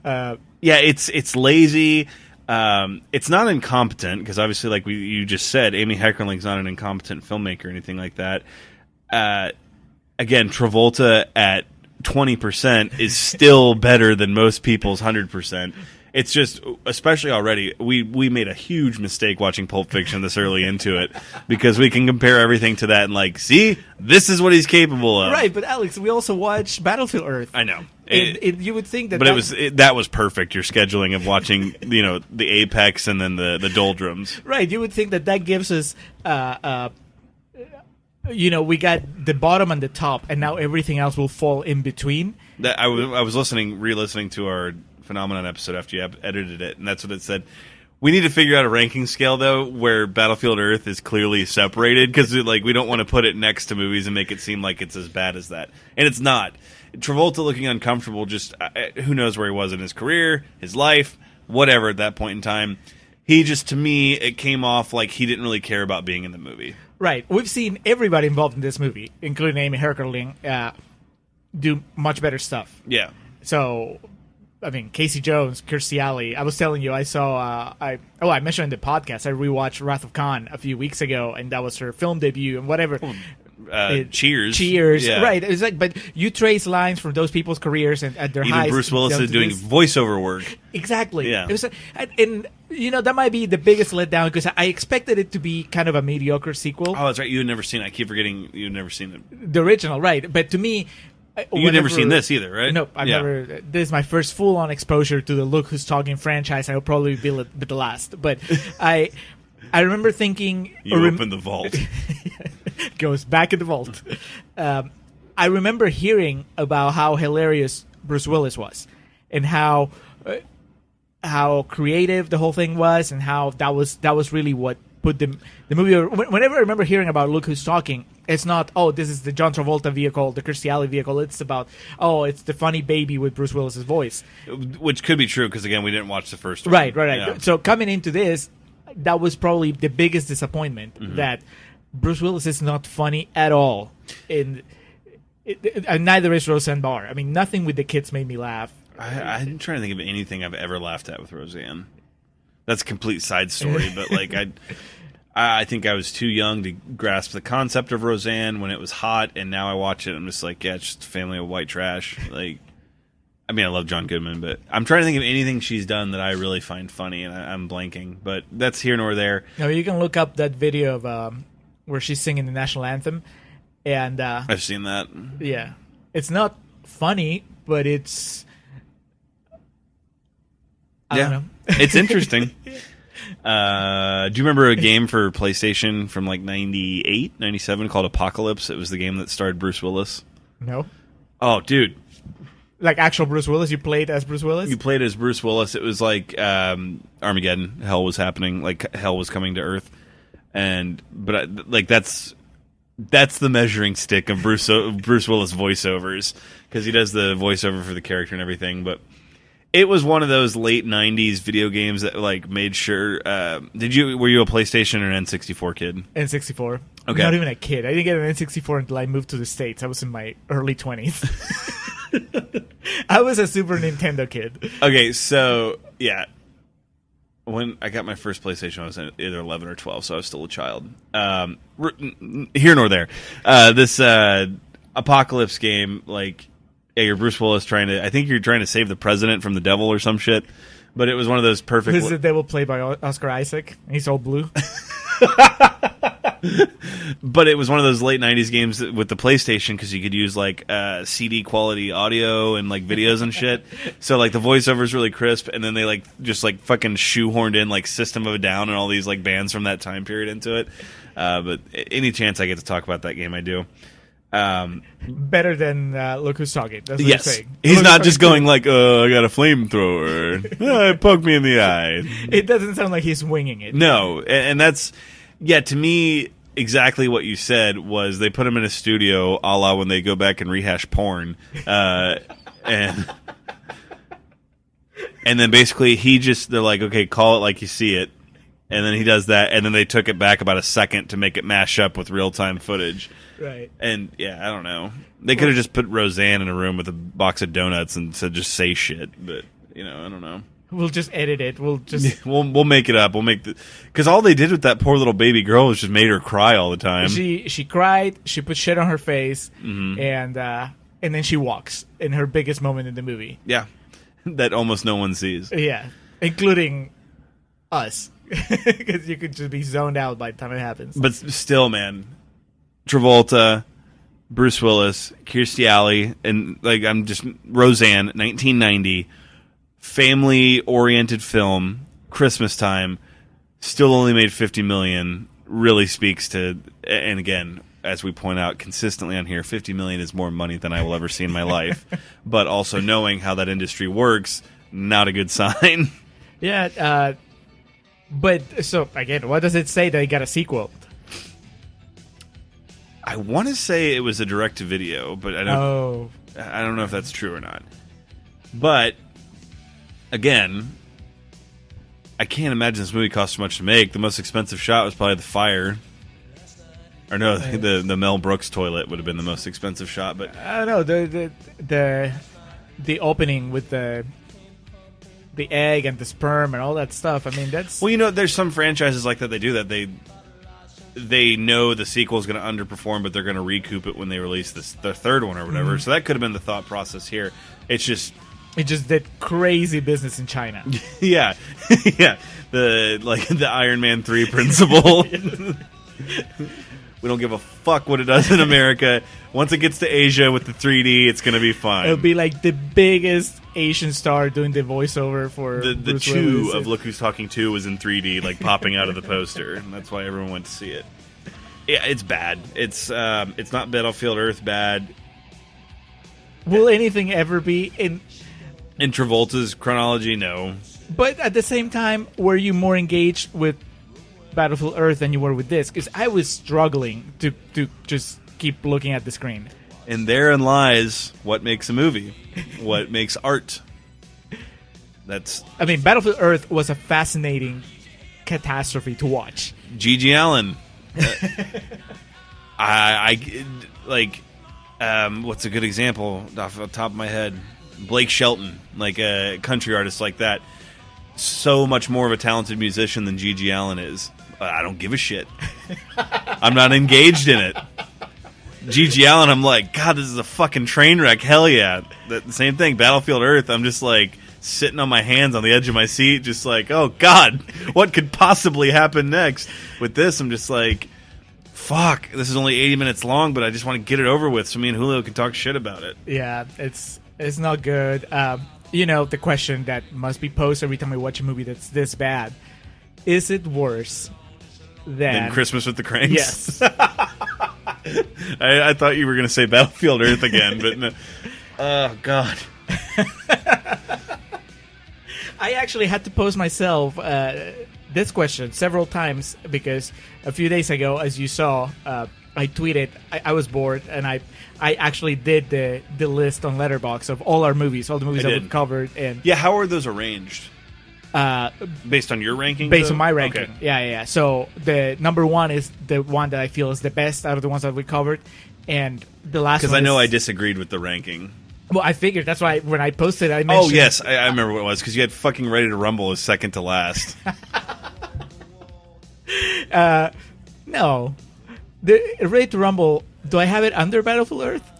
[SPEAKER 2] Yeah, it's lazy. It's not incompetent, because obviously, like you just said, Amy Heckerling's not an incompetent filmmaker or anything like that. Again, Travolta at 20% is still better than most people's 100%. It's just, especially already, we made a huge mistake watching Pulp Fiction this early into it, because we can compare everything to that and like, see, this is what he's capable of.
[SPEAKER 1] Right, but Alex, we also watched Battlefield Earth.
[SPEAKER 2] I know.
[SPEAKER 1] You would think that,
[SPEAKER 2] but that was perfect. Your scheduling of watching, the apex and then the doldrums.
[SPEAKER 1] Right, you would think that gives us. We got the bottom and the top, and now everything else will fall in between.
[SPEAKER 2] I was re-listening to our Phenomenon episode after you edited it, and that's what it said. We need to figure out a ranking scale, though, where Battlefield Earth is clearly separated, because we don't want to put it next to movies and make it seem like it's as bad as that. And it's not. Travolta looking uncomfortable, just who knows where he was in his career, his life, whatever at that point in time. he just, to me, it came off like he didn't really care about being in the movie.
[SPEAKER 1] Right. We've seen everybody involved in this movie, including Amy Heckerling, do much better stuff.
[SPEAKER 2] Yeah.
[SPEAKER 1] So, I mean, Casey Jones, Kirstie Alley. I was telling you, I saw. I mentioned in the podcast. I rewatched Wrath of Khan a few weeks ago, and that was her film debut and whatever.
[SPEAKER 2] Cheers.
[SPEAKER 1] Yeah. Right. It's like, but you trace lines from those people's careers and at their highs.
[SPEAKER 2] Even Bruce Willis is doing voiceover work.
[SPEAKER 1] Exactly.
[SPEAKER 2] Yeah.
[SPEAKER 1] It was, and that might be the biggest letdown because I expected it to be kind of a mediocre sequel.
[SPEAKER 2] Oh, that's right. You had never seen it. I keep forgetting you'd never seen it.
[SPEAKER 1] The original, right? But to me,
[SPEAKER 2] you've never seen this either, right?
[SPEAKER 1] No, I've never. This is my first full-on exposure to the Look Who's Talking franchise. I will probably be the last, but I remember thinking.
[SPEAKER 2] You opened the vault.
[SPEAKER 1] Goes back in the vault. I remember hearing about how hilarious Bruce Willis was, and how creative the whole thing was, and how that was really what put the movie. Whenever I remember hearing about Look Who's Talking, it's not, oh, this is the John Travolta vehicle, the Kirstie Alley vehicle. It's about, oh, it's the funny baby with Bruce Willis's voice,
[SPEAKER 2] which could be true because again, we didn't watch the first one.
[SPEAKER 1] Right.
[SPEAKER 2] Yeah.
[SPEAKER 1] So coming into this, that was probably the biggest disappointment that Bruce Willis is not funny at all, and neither is Roseanne Barr. I mean, nothing with the kids made me laugh.
[SPEAKER 2] I'm trying to think of anything I've ever laughed at with Roseanne. That's a complete side story, but like I think I was too young to grasp the concept of Roseanne when it was hot, and now I watch it, I'm just like, yeah, it's just a family of white trash. Like, I mean, I love John Goodman, but I'm trying to think of anything she's done that I really find funny, and I'm blanking. But that's here nor there.
[SPEAKER 1] No, you can look up that video of where she's singing the national anthem, and
[SPEAKER 2] I've seen that.
[SPEAKER 1] Yeah, it's not funny, but it's I don't know.
[SPEAKER 2] It's interesting. Do you remember a game for PlayStation from like 98, 97 called Apocalypse? It was the game that starred Bruce Willis.
[SPEAKER 1] No.
[SPEAKER 2] Oh, dude.
[SPEAKER 1] Like actual Bruce Willis? You played as Bruce Willis?
[SPEAKER 2] You played as Bruce Willis. It was like Armageddon. Hell was happening. Like hell was coming to Earth. But that's the measuring stick of Bruce Willis voiceovers, because he does the voiceover for the character and everything. But it was one of those late '90s video games that like made sure. Were you a PlayStation or an N64 kid?
[SPEAKER 1] N64.
[SPEAKER 2] Okay.
[SPEAKER 1] Not even a kid. I didn't get an N64 until I moved to the States. I was in my early 20s. I was a Super Nintendo kid.
[SPEAKER 2] Okay, so yeah. When I got my first PlayStation, I was either 11 or 12, so I was still a child. Here nor there. This Apocalypse game, like, yeah, you're Bruce Willis I think you're trying to save the president from the devil or some shit. But it was one of those perfect...
[SPEAKER 1] Who's the devil played by Oscar Isaac? He's all blue.
[SPEAKER 2] But it was one of those late 90s games with the PlayStation, because you could use like CD quality audio and like videos and shit. So like the voiceover is really crisp, and then they like just like fucking shoehorned in like System of a Down and all these like bands from that time period into it. But any chance I get to talk about that game, I do.
[SPEAKER 1] Better than Look Who's Talking. That's what
[SPEAKER 2] yes.
[SPEAKER 1] you're saying.
[SPEAKER 2] He's not just going like, I got a flamethrower. It poked me in the eye.
[SPEAKER 1] It doesn't sound like he's winging it.
[SPEAKER 2] No, and that's, yeah, to me, exactly what you said was they put him in a studio a la when they go back and rehash porn. And then basically they're like, okay, call it like you see it. And then he does that, and then they took it back about a second to make it mash up with real-time footage.
[SPEAKER 1] Right.
[SPEAKER 2] And, yeah, I don't know. They could have just put Roseanne in a room with a box of donuts and said just say shit. But, I don't know.
[SPEAKER 1] We'll just edit it. We'll just...
[SPEAKER 2] we'll make it up. We'll make because all they did with that poor little baby girl was just made her cry all the time.
[SPEAKER 1] She cried, she put shit on her face,
[SPEAKER 2] mm-hmm.
[SPEAKER 1] and then she walks in her biggest moment in the movie.
[SPEAKER 2] Yeah. That almost no one sees.
[SPEAKER 1] Yeah. Including us. Because you could just be zoned out by the time it happens.
[SPEAKER 2] But still, man, Travolta, Bruce Willis, Kirstie Alley, and like Roseanne, 1990, family-oriented film, Christmas time, still only made $50 million. Really speaks to, and again, as we point out consistently on here, $50 million is more money than I will ever see in my life. But also knowing how that industry works, not a good sign.
[SPEAKER 1] Yeah. But so again, what does it say that he got a sequel?
[SPEAKER 2] I want to say it was a direct-to-video, but I don't know if that's true or not. But again, I can't imagine this movie cost so much to make. The most expensive shot was probably the fire. Or no, the Mel Brooks toilet would have been the most expensive shot. But
[SPEAKER 1] I don't know, the opening with the egg and the sperm and all that stuff. I mean, that's...
[SPEAKER 2] Well, there's some franchises like that. They do that. They know the sequel is going to underperform, but they're going to recoup it when they release the third one or whatever. Mm-hmm. So that could have been the thought process here. It just did crazy business in China. Yeah, yeah. The Iron Man 3 principle. We don't give a fuck what it does in America. Once it gets to Asia with the 3D, it's going to be fine.
[SPEAKER 1] It'll be like the biggest Asian star doing the voiceover for
[SPEAKER 2] the Chew of Look Who's Talking 2 was in 3D, like popping out of the poster, and that's why everyone went to see it. Yeah, it's bad. It's not Battlefield Earth bad.
[SPEAKER 1] Will anything ever be in
[SPEAKER 2] Travolta's chronology? No.
[SPEAKER 1] But at the same time, were you more engaged with Battlefield Earth than you were with this? Because I was struggling to just keep looking at the screen.
[SPEAKER 2] And therein lies what makes a movie, what makes art.
[SPEAKER 1] I mean, Battlefield Earth was a fascinating catastrophe to watch.
[SPEAKER 2] G.G. Allen. I like. What's a good example off the top of my head? Blake Shelton, like a country artist like that. So much more of a talented musician than G.G. Allen is. I don't give a shit. I'm not engaged in it. G.G. Allen, I'm like, God, this is a fucking train wreck. Hell yeah. The same thing, Battlefield Earth, I'm just like sitting on my hands on the edge of my seat, just like, oh God, what could possibly happen next? With this, I'm just like, fuck, this is only 80 minutes long, but I just want to get it over with so me and Julio can talk shit about it.
[SPEAKER 1] Yeah, it's not good. The question that must be posed every time I watch a movie that's this bad: is it worse than
[SPEAKER 2] Christmas with the Cranks?
[SPEAKER 1] Yes.
[SPEAKER 2] I thought you were going to say Battlefield Earth again, but no. Oh God.
[SPEAKER 1] I actually had to pose myself this question several times because a few days ago, as you saw, I tweeted. I was bored, and I actually did the list on Letterboxd of all our movies, all the movies that we've covered. And
[SPEAKER 2] yeah, how are those arranged? Based on your ranking?
[SPEAKER 1] Based on my ranking.
[SPEAKER 2] Okay.
[SPEAKER 1] Yeah. So the number one is the one that I feel is the best out of the ones that we covered, and the last one.
[SPEAKER 2] Because I know I disagreed with the ranking.
[SPEAKER 1] Well, I figured that's why when I posted, I mentioned.
[SPEAKER 2] Oh yes, I remember what it was because you had fucking Ready to Rumble as second to last.
[SPEAKER 1] No. The Ready to Rumble, do I have it under Battlefield Earth?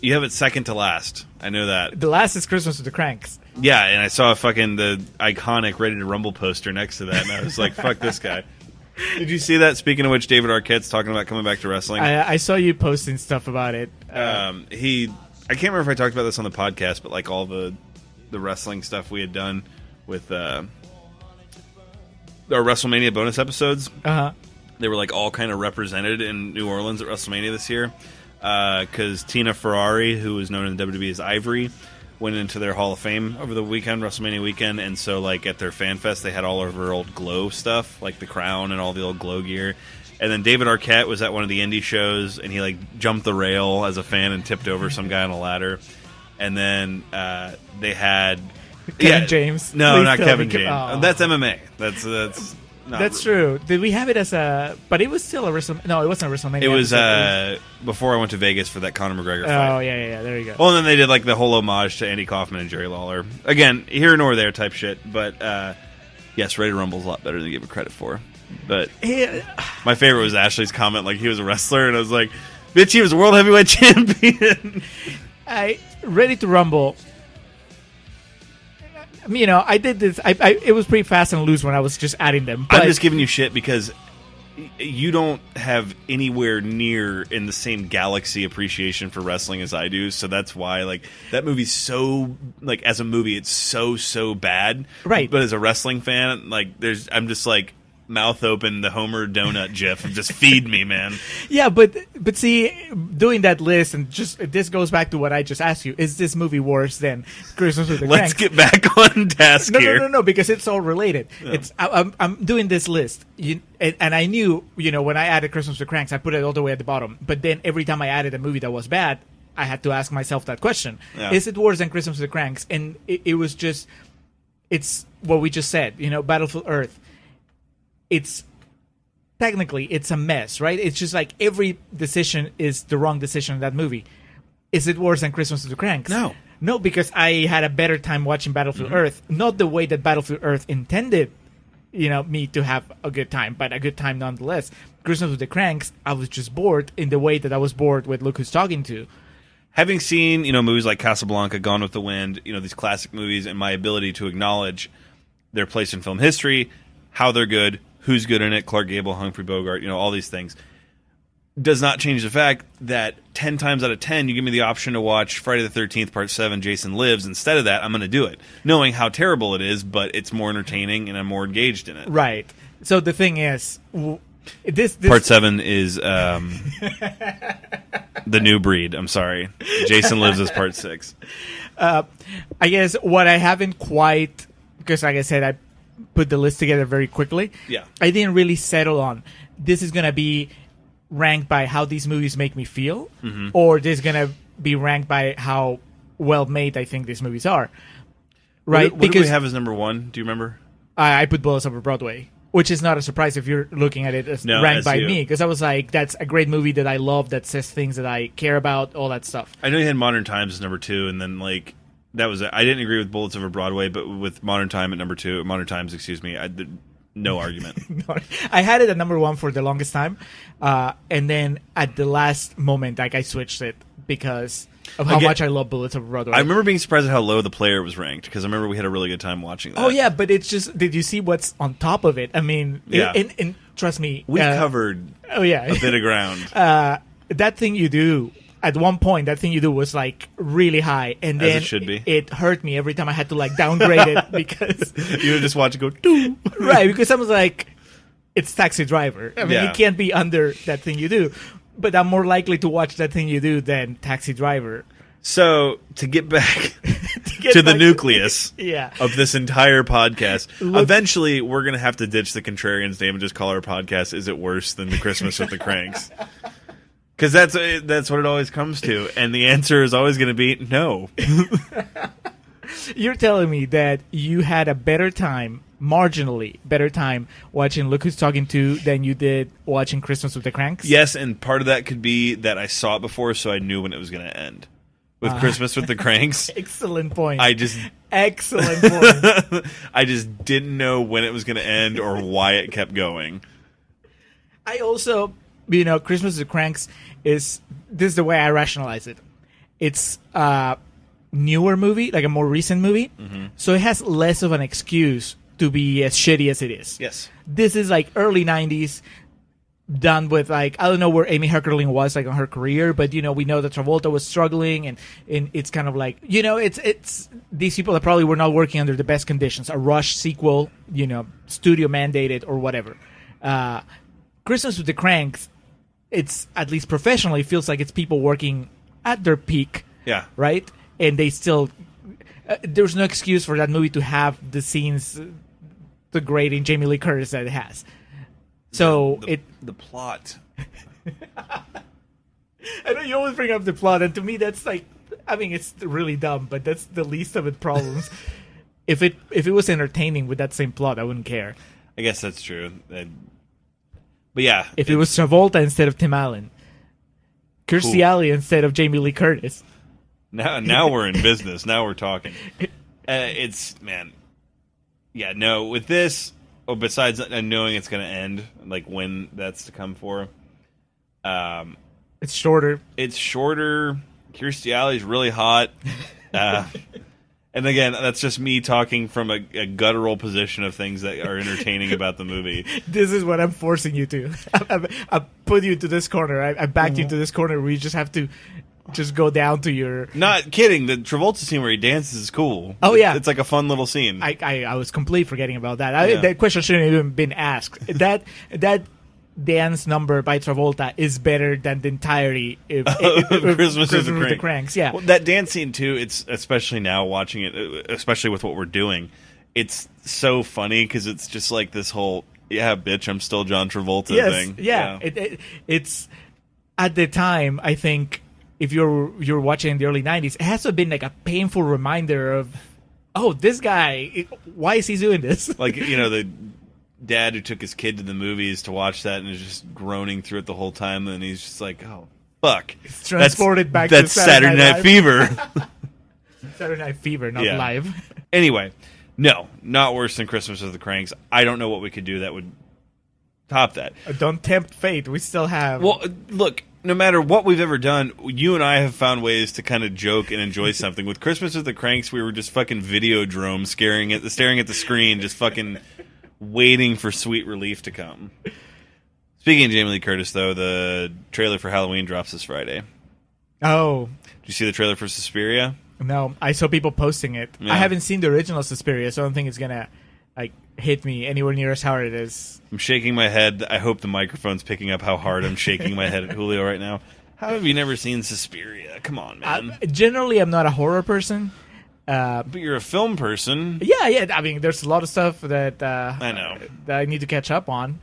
[SPEAKER 2] You have it second to last. I know that.
[SPEAKER 1] The last is Christmas with the Cranks.
[SPEAKER 2] Yeah, and I saw the iconic Ready to Rumble poster next to that, and I was like, fuck this guy. Did you see that? Speaking of which, David Arquette's talking about coming back to wrestling.
[SPEAKER 1] I saw you posting stuff about it.
[SPEAKER 2] I can't remember if I talked about this on the podcast, but like all the wrestling stuff we had done with our WrestleMania bonus episodes.
[SPEAKER 1] Uh-huh.
[SPEAKER 2] They were like all kind of represented in New Orleans at WrestleMania this year because Tina Ferrari, who is known in the WWE as Ivory, went into their Hall of Fame over the weekend, WrestleMania weekend, and so like at their fan fest they had all of her old Glow stuff, like the crown and all the old Glow gear. And then David Arquette was at one of the indie shows, and he like jumped the rail as a fan and tipped over some guy on a ladder. And then they had
[SPEAKER 1] Kevin James.
[SPEAKER 2] No,
[SPEAKER 1] Please
[SPEAKER 2] not Kevin
[SPEAKER 1] me.
[SPEAKER 2] James.
[SPEAKER 1] Oh.
[SPEAKER 2] That's MMA. That's
[SPEAKER 1] true. Did we have it as a? But it was still a WrestleMania. No, it wasn't a WrestleMania.
[SPEAKER 2] It was before I went to Vegas for that Conor McGregor fight.
[SPEAKER 1] Oh yeah. There you go.
[SPEAKER 2] Well, and then they did like the whole homage to Andy Kaufman and Jerry Lawler. Again, here nor there type shit. But yes, Ready to Rumble's a lot better than you give it credit for. But my favorite was Ashley's comment, like he was a wrestler, and I was like, "Bitch, he was a world heavyweight champion."
[SPEAKER 1] Ready to Rumble. I did this. It was pretty fast and loose when I was just adding them. But
[SPEAKER 2] I'm just giving you shit because you don't have anywhere near in the same galaxy appreciation for wrestling as I do. So that's why, like, that movie's so, like, as a movie, it's so bad.
[SPEAKER 1] Right.
[SPEAKER 2] But as a wrestling fan, like, I'm just like, mouth open, the Homer donut gif, and just feed me, man. Yeah,
[SPEAKER 1] but see, doing that list, and just this goes back to what I just asked you: is this movie worse than Christmas with the
[SPEAKER 2] Cranks? Let's get back on task here.
[SPEAKER 1] No, because it's all related. Yeah. I'm doing this list, and I knew, when I added Christmas with the Cranks, I put it all the way at the bottom. But then every time I added a movie that was bad, I had to ask myself that question: is it worse than Christmas with the Cranks? And it was just. it's what we just said. Battlefield Earth. It's technically it's a mess, right? It's just like every decision is the wrong decision in that movie. Is it worse than Christmas with the Cranks? No, because I had a better time watching Battlefield Earth, not the way that Battlefield Earth intended, me to have a good time, but a good time nonetheless. Christmas with the Cranks, I was just bored in the way that I was bored with Look Who's Talking To.
[SPEAKER 2] Having seen, movies like Casablanca, Gone with the Wind, these classic movies, and my ability to acknowledge their place in film history, how they're good, who's good in it, Clark Gable, Humphrey Bogart, all these things, does not change the fact that 10 times out of 10, you give me the option to watch Friday the 13th, Part 7, Jason Lives. Instead of that, I'm going to do it, knowing how terrible it is, but it's more entertaining and I'm more engaged in it.
[SPEAKER 1] Right. So the thing is, this
[SPEAKER 2] Part 7 is the new breed. I'm sorry. Jason Lives is Part 6.
[SPEAKER 1] I guess what I haven't quite, because like I said, I put the list together very quickly.
[SPEAKER 2] Yeah.
[SPEAKER 1] I didn't really settle on, this is going to be ranked by how these movies make me feel, or this is going to be ranked by how well made I think these movies are. Right?
[SPEAKER 2] What do we have as number one? Do you remember?
[SPEAKER 1] I put Bullets Over Broadway, which is not a surprise if you're looking at it as ranked by me, because I was like, that's a great movie that I love, that says things that I care about, all that stuff.
[SPEAKER 2] I know you had Modern Times as number 2, and then that was it. I didn't agree with Bullets Over Broadway, but with Modern Times, excuse me, no argument.
[SPEAKER 1] I had it at number 1 for the longest time, and then at the last moment, I switched it because of how much I love Bullets Over Broadway.
[SPEAKER 2] I remember being surprised at how low The Player was ranked, because I remember we had a really good time watching that.
[SPEAKER 1] Oh yeah, but it's just, did you see what's on top of it? I mean, and trust me,
[SPEAKER 2] we covered a bit of ground.
[SPEAKER 1] That Thing You Do. At one point, That Thing You Do was really high, and then
[SPEAKER 2] As it should be.
[SPEAKER 1] It hurt me every time I had to downgrade it because
[SPEAKER 2] you would just watch it go doo.
[SPEAKER 1] Right, because I was like, it's Taxi Driver. I mean, it can't be under That Thing You Do, but I'm more likely to watch That Thing You Do than Taxi Driver.
[SPEAKER 2] So to get back to the nucleus of this entire podcast, eventually we're going to have to ditch the Contrarians name and just call our podcast "Is It Worse Than the Christmas with the Cranks?" Because that's what it always comes to, and the answer is always going to be no.
[SPEAKER 1] You're telling me that you had a better time, marginally better time, watching Look Who's Talking To than you did watching Christmas with the Cranks?
[SPEAKER 2] Yes, and part of that could be that I saw it before, so I knew when it was going to end. With Christmas with the Cranks.
[SPEAKER 1] Excellent point.
[SPEAKER 2] Excellent point. I just didn't know when it was going to end or why it kept going.
[SPEAKER 1] I also, Christmas with the Cranks this is the way I rationalize it. It's a newer movie, like a more recent movie, so it has less of an excuse to be as shitty as it is.
[SPEAKER 2] Yes.
[SPEAKER 1] This is early 90s, done with I don't know where Amy Heckerling was on her career, but we know that Travolta was struggling, and it's kind of it's these people that probably were not working under the best conditions. A rush sequel, studio mandated or whatever. Christmas with the Cranks, it's at least professionally feels like it's people working at their peak.
[SPEAKER 2] Yeah.
[SPEAKER 1] Right? And they still there's no excuse for that movie to have the scenes degrading Jamie Lee Curtis that it has. So
[SPEAKER 2] the plot.
[SPEAKER 1] I know you always bring up the plot, and to me that's it's really dumb, but that's the least of its problems. If it was entertaining with that same plot, I wouldn't care.
[SPEAKER 2] I guess that's true. But yeah,
[SPEAKER 1] if it was Travolta instead of Tim Allen, Kirstie Alley instead of Jamie Lee Curtis.
[SPEAKER 2] Now we're in business. Now we're talking. With this. Oh, besides knowing it's going to end, when that's to come for,
[SPEAKER 1] it's shorter.
[SPEAKER 2] Kirstie Alley's really hot, and again, that's just me talking from a guttural position of things that are entertaining about the movie.
[SPEAKER 1] This is what I'm forcing you to. I put you to this corner. I backed you to this corner where you just have to just go down to your...
[SPEAKER 2] Not kidding. The Travolta scene where he dances is cool.
[SPEAKER 1] Oh, yeah.
[SPEAKER 2] It's like a fun little scene.
[SPEAKER 1] I was completely forgetting about that. That question shouldn't have even been asked. That dance number by Travolta is better than the entirety of
[SPEAKER 2] Christmas with the
[SPEAKER 1] Cranks. Yeah.
[SPEAKER 2] Well, that dance scene, too, it's especially now watching it, especially with what we're doing, it's so funny because it's just this whole, yeah, bitch, I'm still John Travolta thing.
[SPEAKER 1] Yeah. It's, at the time, I think... If you're watching in the early 90s, it has to have been a painful reminder of oh, this guy, why is he doing this?
[SPEAKER 2] Like, the dad who took his kid to the movies to watch that and is just groaning through it the whole time, and he's just like, oh, fuck.
[SPEAKER 1] It's transported back to
[SPEAKER 2] That's Saturday Night Fever.
[SPEAKER 1] Saturday Night Fever, not
[SPEAKER 2] Yeah.
[SPEAKER 1] live.
[SPEAKER 2] Anyway, no, not worse than Christmas with the Cranks. I don't know what we could do that would top that.
[SPEAKER 1] Don't tempt fate. We still have...
[SPEAKER 2] Well, look, no matter what we've ever done, you and I have found ways to kind of joke and enjoy something. With Christmas with the Cranks, we were just fucking Videodrome staring at the screen, just fucking waiting for sweet relief to come. Speaking of Jamie Lee Curtis, though, the trailer for Halloween drops this Friday.
[SPEAKER 1] Oh.
[SPEAKER 2] Did you see the trailer for Suspiria?
[SPEAKER 1] No, I saw people posting it.
[SPEAKER 2] Yeah.
[SPEAKER 1] I haven't seen the original Suspiria, so I don't think it's gonna hit me anywhere near as hard as it is.
[SPEAKER 2] I'm shaking my head. I hope the microphone's picking up how hard I'm shaking my head at Julio right now. How have you never seen Suspiria? Come on, man.
[SPEAKER 1] Generally, I'm not a horror person.
[SPEAKER 2] But you're a film person.
[SPEAKER 1] Yeah. I mean, there's a lot of stuff that
[SPEAKER 2] I know
[SPEAKER 1] that I need to catch up on.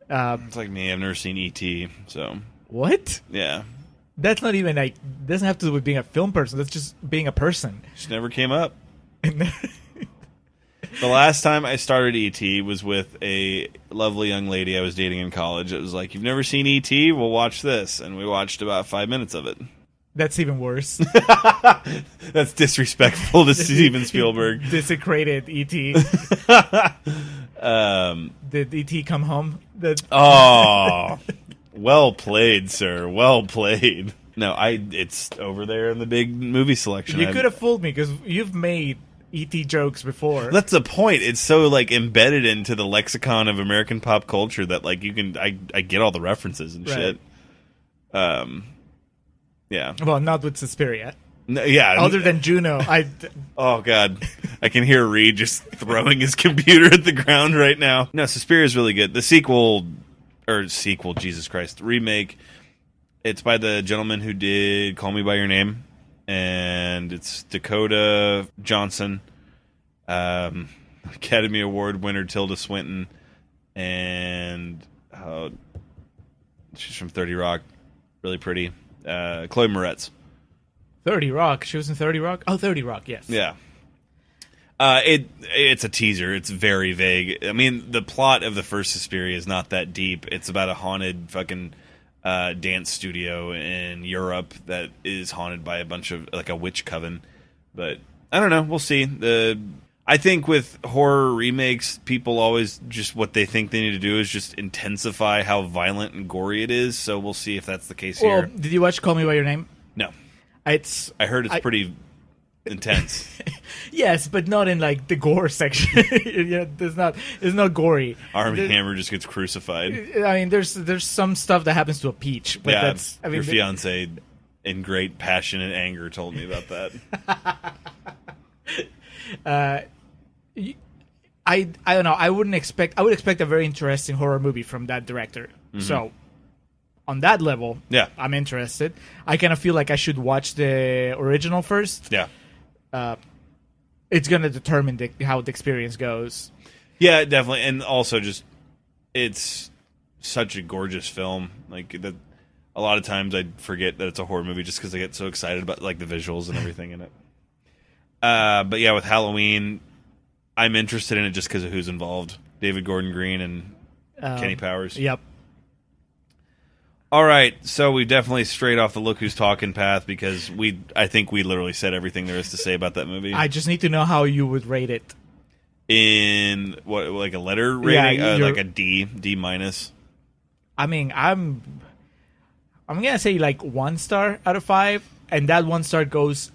[SPEAKER 2] It's like me. I've never seen E.T., so...
[SPEAKER 1] What?
[SPEAKER 2] Yeah.
[SPEAKER 1] That's not even doesn't have to do with being a film person. That's just being a person.
[SPEAKER 2] Just never came up. The last time I started E.T. was with a lovely young lady I was dating in college. It was like, you've never seen E.T.? We'll watch this. And we watched about 5 minutes of it.
[SPEAKER 1] That's even worse.
[SPEAKER 2] That's disrespectful to Steven Spielberg.
[SPEAKER 1] Desecrated E.T. Did E.T. come home?
[SPEAKER 2] Oh, well played, sir. Well played. No, it's over there in the big movie selection.
[SPEAKER 1] You could have fooled me because you've made E.T. jokes before.
[SPEAKER 2] That's the point. It's so embedded into the lexicon of American pop culture that I get all the references and shit. Yeah.
[SPEAKER 1] Well, not with Suspiria.
[SPEAKER 2] No, yeah.
[SPEAKER 1] Other than Juno,
[SPEAKER 2] Oh god, I can hear Reed just throwing his computer at the ground right now. No, Suspiria is really good. The sequel, Jesus Christ, remake. It's by the gentleman who did Call Me by Your Name, and it's Dakota Johnson, Academy Award winner Tilda Swinton, and she's from 30 Rock, really pretty. Chloe Moretz.
[SPEAKER 1] 30 Rock. She was in 30 Rock? Oh, 30 Rock, yes.
[SPEAKER 2] Yeah. It's a teaser. It's very vague. I mean, the plot of the first Suspiria is not that deep. It's about a haunted fucking dance studio in Europe that is haunted by a bunch of, a witch coven. But, I don't know. We'll see. I think with horror remakes, people always just what they think they need to do is just intensify how violent and gory it is. So we'll see if that's the case here.
[SPEAKER 1] Well, did you watch Call Me by Your Name?
[SPEAKER 2] No.
[SPEAKER 1] I
[SPEAKER 2] heard it's pretty intense.
[SPEAKER 1] Yes, but not in the gore section. It's not gory.
[SPEAKER 2] Armie Hammer just gets crucified.
[SPEAKER 1] I mean, there's some stuff that happens to a peach. But
[SPEAKER 2] your fiance, in great passion and anger, told me about that.
[SPEAKER 1] I don't know. I would expect a very interesting horror movie from that director. Mm-hmm. So, on that level,
[SPEAKER 2] yeah,
[SPEAKER 1] I'm interested. I kind of feel like I should watch the original first.
[SPEAKER 2] Yeah.
[SPEAKER 1] It's going to determine how the experience goes.
[SPEAKER 2] Yeah, definitely. And also just, it's such a gorgeous film. A lot of times I forget that it's a horror movie just because I get so excited about the visuals and everything in it. But yeah, with Halloween, I'm interested in it just because of who's involved. David Gordon Green and Kenny Powers.
[SPEAKER 1] Yep.
[SPEAKER 2] All right, so we definitely strayed off the Look Who's Talking path because I think we literally said everything there is to say about that movie.
[SPEAKER 1] I just need to know how you would rate it.
[SPEAKER 2] In what, a letter rating?
[SPEAKER 1] Yeah,
[SPEAKER 2] a D minus.
[SPEAKER 1] I mean, I'm gonna say 1 star out of 5, and that 1 star goes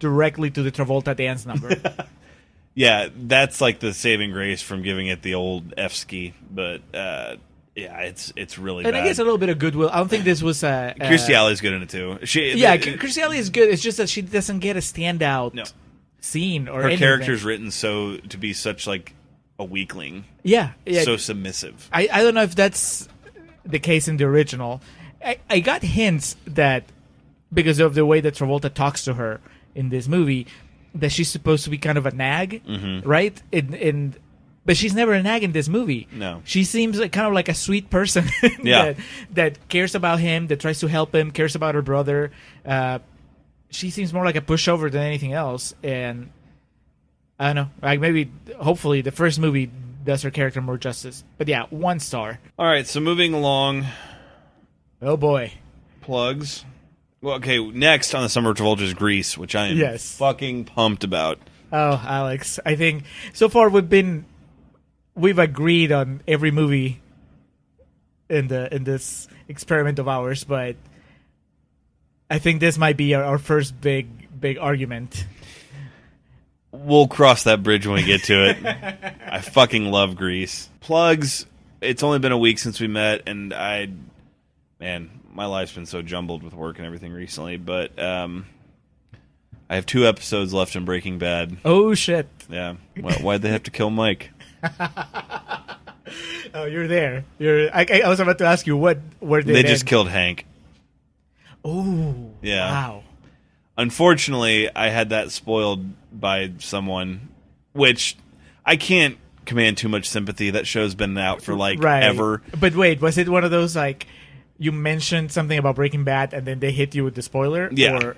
[SPEAKER 1] directly to the Travolta dance number.
[SPEAKER 2] Yeah, that's the saving grace from giving it the old F ski, but. Yeah, it's really
[SPEAKER 1] and
[SPEAKER 2] bad.
[SPEAKER 1] I guess a little bit of goodwill. I don't think this was
[SPEAKER 2] Kirstie Alley's good in it too.
[SPEAKER 1] Kirstie Alley is good. It's just that she doesn't get a standout scene or anything.
[SPEAKER 2] Her character's written to be such a weakling.
[SPEAKER 1] Yeah.
[SPEAKER 2] So submissive.
[SPEAKER 1] I don't know if that's the case in the original. I got hints that because of the way that Travolta talks to her in this movie, that she's supposed to be kind of a nag, right? But she's never a nag in this movie.
[SPEAKER 2] No.
[SPEAKER 1] She seems kind of like a sweet person that cares about him, that tries to help him, cares about her brother. She seems more like a pushover than anything else. And I don't know. Like maybe, hopefully, the first movie does her character more justice. But yeah, 1 star.
[SPEAKER 2] All right, so moving along.
[SPEAKER 1] Oh boy.
[SPEAKER 2] Plugs. Well, okay, next on the Summer of Travolta is Grease, which I am fucking pumped about.
[SPEAKER 1] Oh, Alex, I think so far we've agreed on every movie in this experiment of ours, but I think this might be our first big argument.
[SPEAKER 2] We'll cross that bridge when we get to it. I fucking love Grease. Plugs. It's only been a week since we met, and my life's been so jumbled with work and everything recently, but I have 2 episodes left in Breaking Bad.
[SPEAKER 1] Oh, shit.
[SPEAKER 2] Yeah. Well, why'd they have to kill Mike?
[SPEAKER 1] Oh, you're there. I was about to ask you, what were they?
[SPEAKER 2] They just killed Hank.
[SPEAKER 1] Oh,
[SPEAKER 2] yeah.
[SPEAKER 1] Wow.
[SPEAKER 2] Unfortunately, I had that spoiled by someone, which I can't command too much sympathy. That show's been out for ever.
[SPEAKER 1] But wait, was it one of those you mentioned something about Breaking Bad and then they hit you with the spoiler?
[SPEAKER 2] Yeah.
[SPEAKER 1] Or,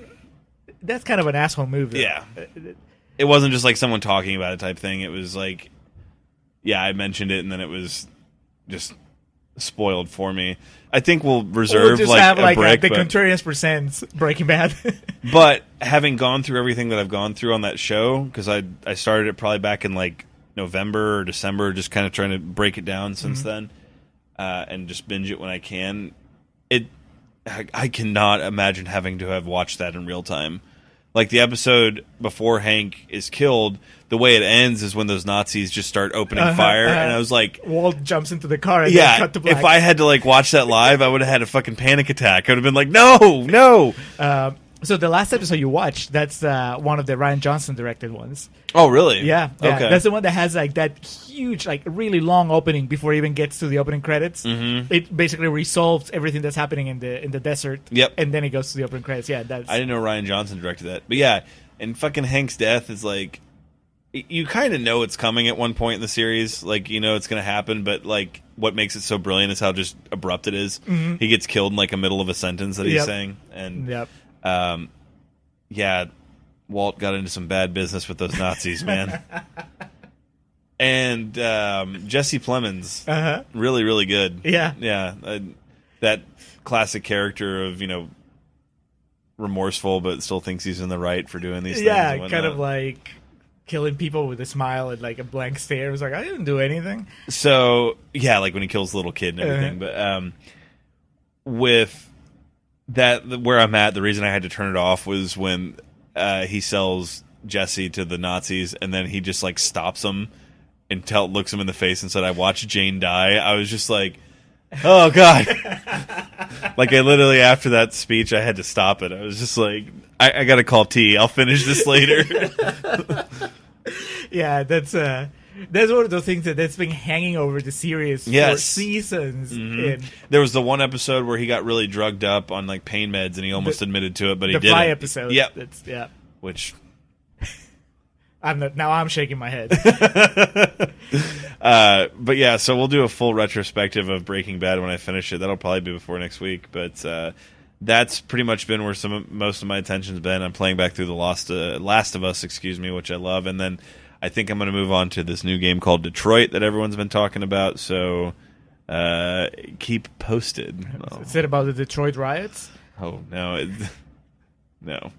[SPEAKER 1] that's kind of an asshole move, though.
[SPEAKER 2] Yeah. It wasn't just someone talking about it type thing. It was I mentioned it and then it was just spoiled for me. I think we'll reserve
[SPEAKER 1] just have
[SPEAKER 2] a brick.
[SPEAKER 1] The Contrarians Presents Breaking Bad.
[SPEAKER 2] But having gone through everything that I've gone through on that show, because I started it probably back in November or December, just kind of trying to break it down since then, and just binge it when I can. I cannot imagine having to have watched that in real time. Like the episode before Hank is killed, the way it ends is when those Nazis just start opening fire, and I was like,
[SPEAKER 1] Walt jumps into the car and then cut to black.
[SPEAKER 2] If I had to watch that live, I would have had a fucking panic attack. I would have been like, no.
[SPEAKER 1] So the last episode you watched, that's one of the Ryan Johnson directed ones.
[SPEAKER 2] Oh, really?
[SPEAKER 1] Yeah.
[SPEAKER 2] Okay.
[SPEAKER 1] That's the one that has that huge, really long opening before it even gets to the opening credits. Mm-hmm. It basically resolves everything that's happening in the desert.
[SPEAKER 2] Yep.
[SPEAKER 1] And then it goes to the opening credits. Yeah, I
[SPEAKER 2] didn't know Ryan Johnson directed that. But yeah, and fucking Hank's death is you kind of know it's coming at one point in the series. It's going to happen, but what makes it so brilliant is how just abrupt it is. Mm-hmm. He gets killed in a middle of a sentence that he's saying. And Walt got into some bad business with those Nazis, man. And Jesse Plemons, really, really good.
[SPEAKER 1] Yeah.
[SPEAKER 2] Yeah. That classic character of, remorseful but still thinks he's in the right for doing these things.
[SPEAKER 1] Yeah, kind of killing people with a smile and a blank stare. It was I didn't do anything.
[SPEAKER 2] So, yeah, when he kills the little kid and everything. But with that, where I'm at, the reason I had to turn it off was when he sells Jesse to the Nazis, and then he just stops him and looks him in the face and said, "I watched Jane die." I was just oh god. I literally, after that speech, I had to stop it. I was just I gotta call T. I'll finish this later.
[SPEAKER 1] Yeah, that's one of those things that's been hanging over the series for seasons.
[SPEAKER 2] Mm-hmm. There was the one episode where he got really drugged up on pain meds, and he almost admitted to it, but he didn't.
[SPEAKER 1] The Fly episode.
[SPEAKER 2] Yep. Which
[SPEAKER 1] I'm shaking my head.
[SPEAKER 2] But yeah, so we'll do a full retrospective of Breaking Bad when I finish it. That'll probably be before next week, but that's pretty much been where most of my attention's been. I'm playing back through the Last of Us, which I love, and then I think I'm going to move on to this new game called Detroit that everyone's been talking about. So keep posted.
[SPEAKER 1] Is it about the Detroit riots?
[SPEAKER 2] Oh no, no.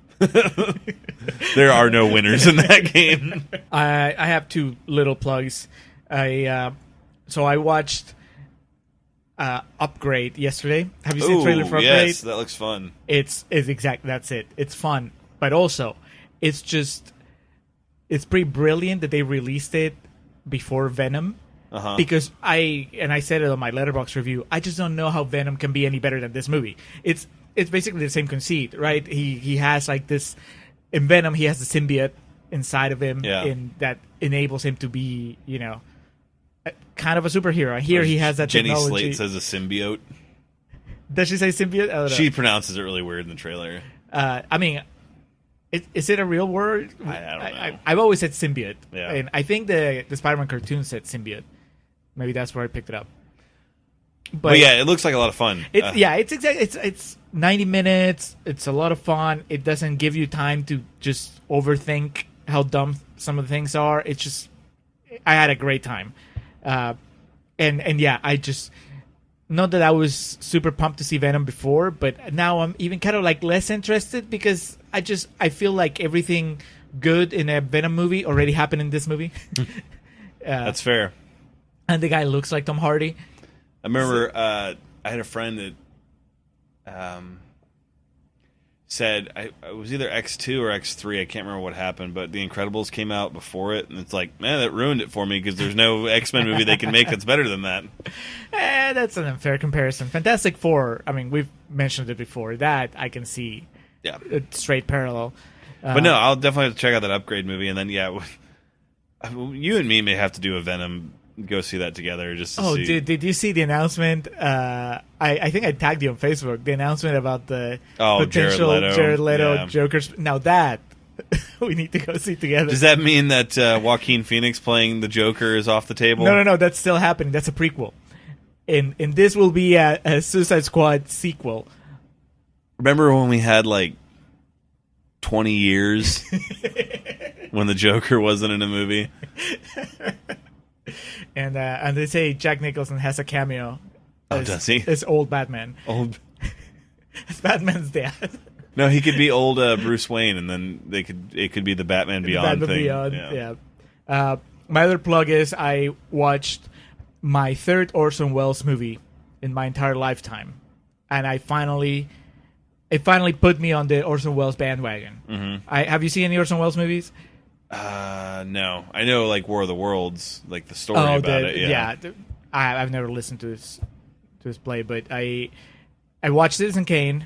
[SPEAKER 2] There are no winners in that game.
[SPEAKER 1] I have 2 little plugs. I watched Upgrade yesterday. Have you seen the trailer for Upgrade?
[SPEAKER 2] Yes, that looks fun.
[SPEAKER 1] It's exact. That's it. It's fun, but also it's pretty brilliant that they released it before Venom. Because I said it on my Letterboxd review. I just don't know how Venom can be any better than this movie. It's basically the same conceit, right? He has this in Venom. He has the symbiote inside of him, and that enables him to be, kind of a superhero. Here he has that
[SPEAKER 2] Jenny
[SPEAKER 1] technology.
[SPEAKER 2] Slate says a symbiote.
[SPEAKER 1] Does she say symbiote? I don't know.
[SPEAKER 2] She pronounces it really weird in the trailer.
[SPEAKER 1] Is it a real word?
[SPEAKER 2] I don't know.
[SPEAKER 1] I've always said symbiote,
[SPEAKER 2] yeah.
[SPEAKER 1] And I think the Spider-Man cartoon said symbiote. Maybe that's where I picked it up.
[SPEAKER 2] But yeah, it looks like a lot of fun.
[SPEAKER 1] It's 90 minutes. It's a lot of fun. It doesn't give you time to just overthink how dumb some of the things are. It's just, I had a great time. And yeah, I just, not that I was super pumped to see Venom before, but now I'm even kind of like less interested because I feel like everything good in a Venom movie already happened in this movie.
[SPEAKER 2] That's fair.
[SPEAKER 1] And the guy looks like Tom Hardy.
[SPEAKER 2] I remember I had a friend that said it was either X2 or X3. I can't remember what happened, but The Incredibles came out before it, and it's like, man, that ruined it for me because there's no X-Men movie they can make that's better than that.
[SPEAKER 1] That's an unfair comparison. Fantastic Four, I mean, we've mentioned it before. That I can see a straight parallel.
[SPEAKER 2] But no, I'll definitely have to check out that Upgrade movie, and then, you and me may have to do a Venom, go see that together just to see.
[SPEAKER 1] Dude, did you see the announcement? I think I tagged you on Facebook. The announcement about the potential Jared Leto Joker's. Now that we need to go see together.
[SPEAKER 2] Does that mean that Joaquin Phoenix playing the Joker is off the table?
[SPEAKER 1] No. That's still happening. That's a prequel. And this will be a Suicide Squad sequel.
[SPEAKER 2] Remember when we had like 20 years when the Joker wasn't in a movie?
[SPEAKER 1] And they say Jack Nicholson has a cameo.
[SPEAKER 2] Does he?
[SPEAKER 1] As old Batman. As Batman's dad.
[SPEAKER 2] No, he could be old Bruce Wayne, and then it could be the Batman Beyond
[SPEAKER 1] Batman
[SPEAKER 2] thing.
[SPEAKER 1] Beyond, yeah. My other plug is I watched my third Orson Welles movie in my entire lifetime, and it finally put me on the Orson Welles bandwagon. Mm-hmm. Have you seen any Orson Welles movies?
[SPEAKER 2] No. I know, like, War of the Worlds, like the story about it. Yeah.
[SPEAKER 1] I've never listened to his play, but I watched Citizen Kane,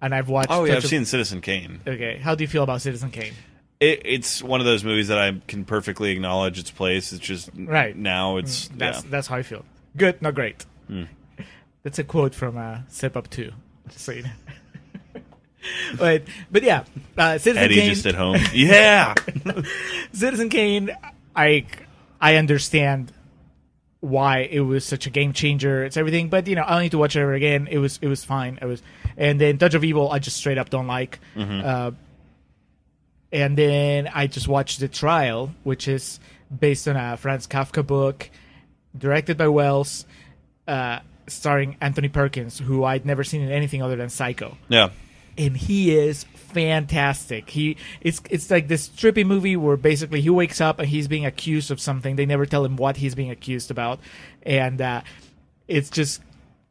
[SPEAKER 1] and I've watched...
[SPEAKER 2] Oh, yeah, I've seen Citizen Kane.
[SPEAKER 1] Okay. How do you feel about Citizen Kane?
[SPEAKER 2] It's one of those movies that I can perfectly acknowledge its place. It's just...
[SPEAKER 1] Right.
[SPEAKER 2] Now it's...
[SPEAKER 1] That's how I feel. Good, not great. That's a quote from Step Up 2. Just so you know. But yeah, Citizen
[SPEAKER 2] Eddie
[SPEAKER 1] Kane.
[SPEAKER 2] Just at home. Yeah,
[SPEAKER 1] Citizen Kane. I understand why it was such a game changer. It's everything, but I don't need to watch it ever again. It was fine. And then Touch of Evil, I just straight up don't like. Mm-hmm. And then I just watched The Trial, which is based on a Franz Kafka book, directed by Wells, starring Anthony Perkins, who I'd never seen in anything other than Psycho.
[SPEAKER 2] Yeah.
[SPEAKER 1] And he is fantastic. It's like this trippy movie where basically he wakes up and he's being accused of something. They never tell him what he's being accused about. And it's just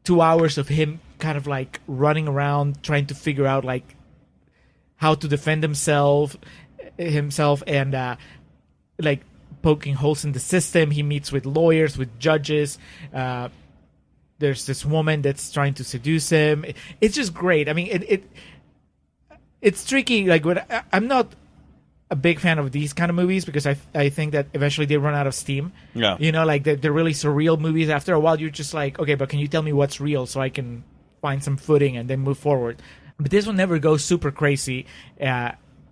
[SPEAKER 1] 2 hours of him kind of like running around trying to figure out like how to defend himself and like poking holes in the system. He meets with lawyers, with judges. There's this woman that's trying to seduce him. It's just great. I mean, it's tricky. Like, I'm not a big fan of these kind of movies because I think that eventually they run out of steam.
[SPEAKER 2] Yeah.
[SPEAKER 1] Like they're really surreal movies. After a while, you're just like, okay, but can you tell me what's real so I can find some footing and then move forward? But this one never goes super crazy.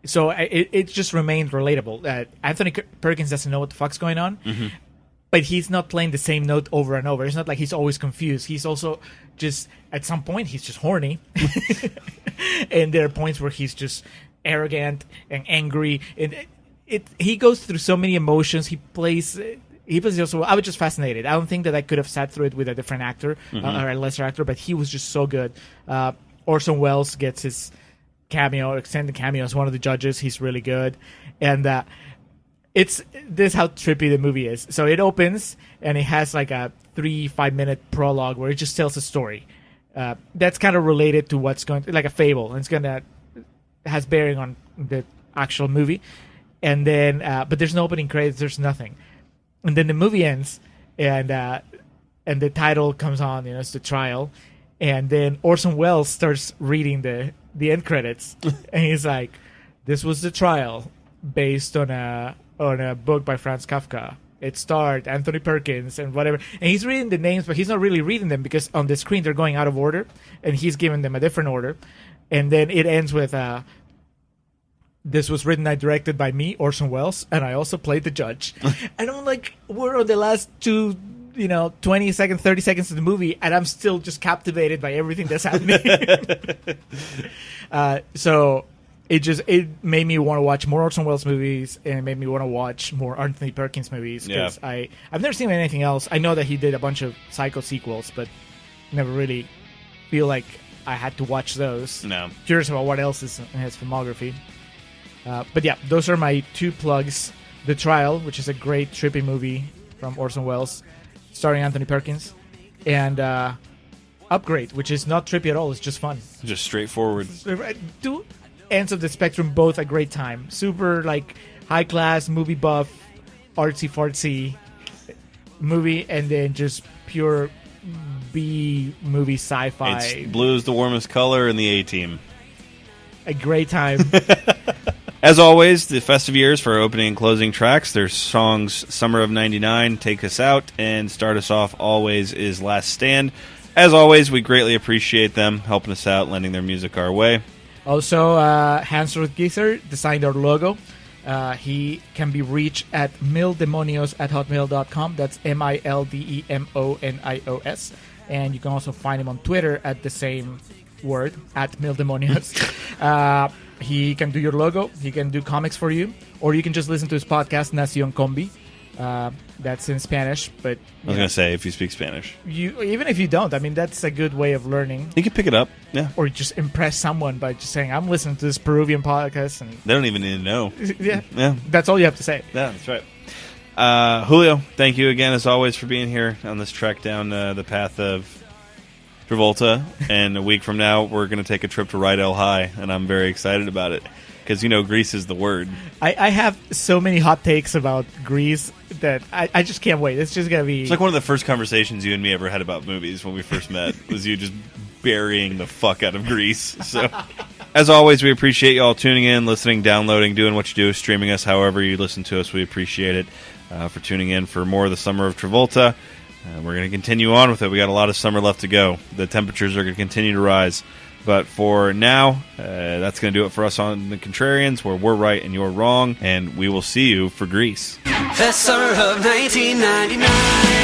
[SPEAKER 1] So it just remains relatable. Anthony Perkins doesn't know what the fuck's going on. Mm-hmm. But he's not playing the same note over and over. It's not like he's always confused. He's also just, at some point, he's just horny. And there are points where he's just arrogant and angry. And he goes through so many emotions. He plays also. I was just fascinated. I don't think that I could have sat through it with a different actor or a lesser actor, but he was just so good. Orson Welles gets his extended cameo as one of the judges. He's really good. And this is how trippy the movie is. So it opens and it has like a 3-5 minute prologue where it just tells a story that's kind of related to what's going like a fable, and has bearing on the actual movie. And then but there's no opening credits, there's nothing. And then the movie ends and the title comes on, it's The Trial, and then Orson Welles starts reading the end credits and he's like, this was the trial based on a book by Franz Kafka. It starred Anthony Perkins and whatever. And he's reading the names, but he's not really reading them because on the screen they're going out of order, and he's giving them a different order. And then it ends with, this was written and directed by me, Orson Welles, and I also played the judge. And I'm like, we're on the last 20 seconds, 30 seconds of the movie, and I'm still just captivated by everything that's happening. So it made me want to watch more Orson Welles movies, and it made me want to watch more Anthony Perkins movies. Because I've never seen anything else. I know that he did a bunch of Psycho sequels, but never really feel like I had to watch those.
[SPEAKER 2] No.
[SPEAKER 1] Curious about what else is in his filmography. But yeah, those are my 2 plugs. The Trial, which is a great trippy movie from Orson Welles, starring Anthony Perkins, and Upgrade, which is not trippy at all. It's just fun.
[SPEAKER 2] Just straightforward.
[SPEAKER 1] 2 ends of the spectrum, both a great time. Super like high class movie buff, artsy fartsy movie, and then just pure B movie sci-fi.
[SPEAKER 2] It's blue is the warmest color in the A-Team.
[SPEAKER 1] A great time.
[SPEAKER 2] As always, the festive years for our opening and closing tracks. Their songs Summer of 99, Take Us Out, and Start Us Off Always is Last Stand. As always, we greatly appreciate them helping us out, lending their music our way.
[SPEAKER 1] Also, Hans Ruth Gieser designed our logo. He can be reached at mildemonios@hotmail.com. That's MILDEMONIOS. And you can also find him on Twitter at the same word, at mildemonios. He can do your logo. He can do comics for you. Or you can just listen to his podcast, Nación Combi. That's in Spanish, but
[SPEAKER 2] I was going to say, if you speak Spanish.
[SPEAKER 1] Even if you don't, I mean, that's a good way of learning.
[SPEAKER 2] You can pick it up, yeah.
[SPEAKER 1] Or just impress someone by just saying, I'm listening to this Peruvian podcast. And
[SPEAKER 2] they don't even need to know.
[SPEAKER 1] Yeah.
[SPEAKER 2] Yeah.
[SPEAKER 1] That's all you have to say.
[SPEAKER 2] Yeah, that's right. Julio, thank you again, as always, for being here on this trek down the path of Travolta. And a week from now, we're going to take a trip to Rydell High, and I'm very excited about it. Because, Grease is the word.
[SPEAKER 1] I have so many hot takes about Grease that I just can't wait. It's just going to be...
[SPEAKER 2] It's like one of the first conversations you and me ever had about movies when we first met, was you just burying the fuck out of Grease. So, as always, we appreciate you all tuning in, listening, downloading, doing what you do, streaming us however you listen to us. We appreciate it for tuning in for more of the Summer of Travolta. We're going to continue on with it. We got a lot of summer left to go. The temperatures are going to continue to rise. But for now, that's going to do it for us on The Contrarians, where we're right and you're wrong, and we will see you for Grease.
[SPEAKER 6] The summer of 1999.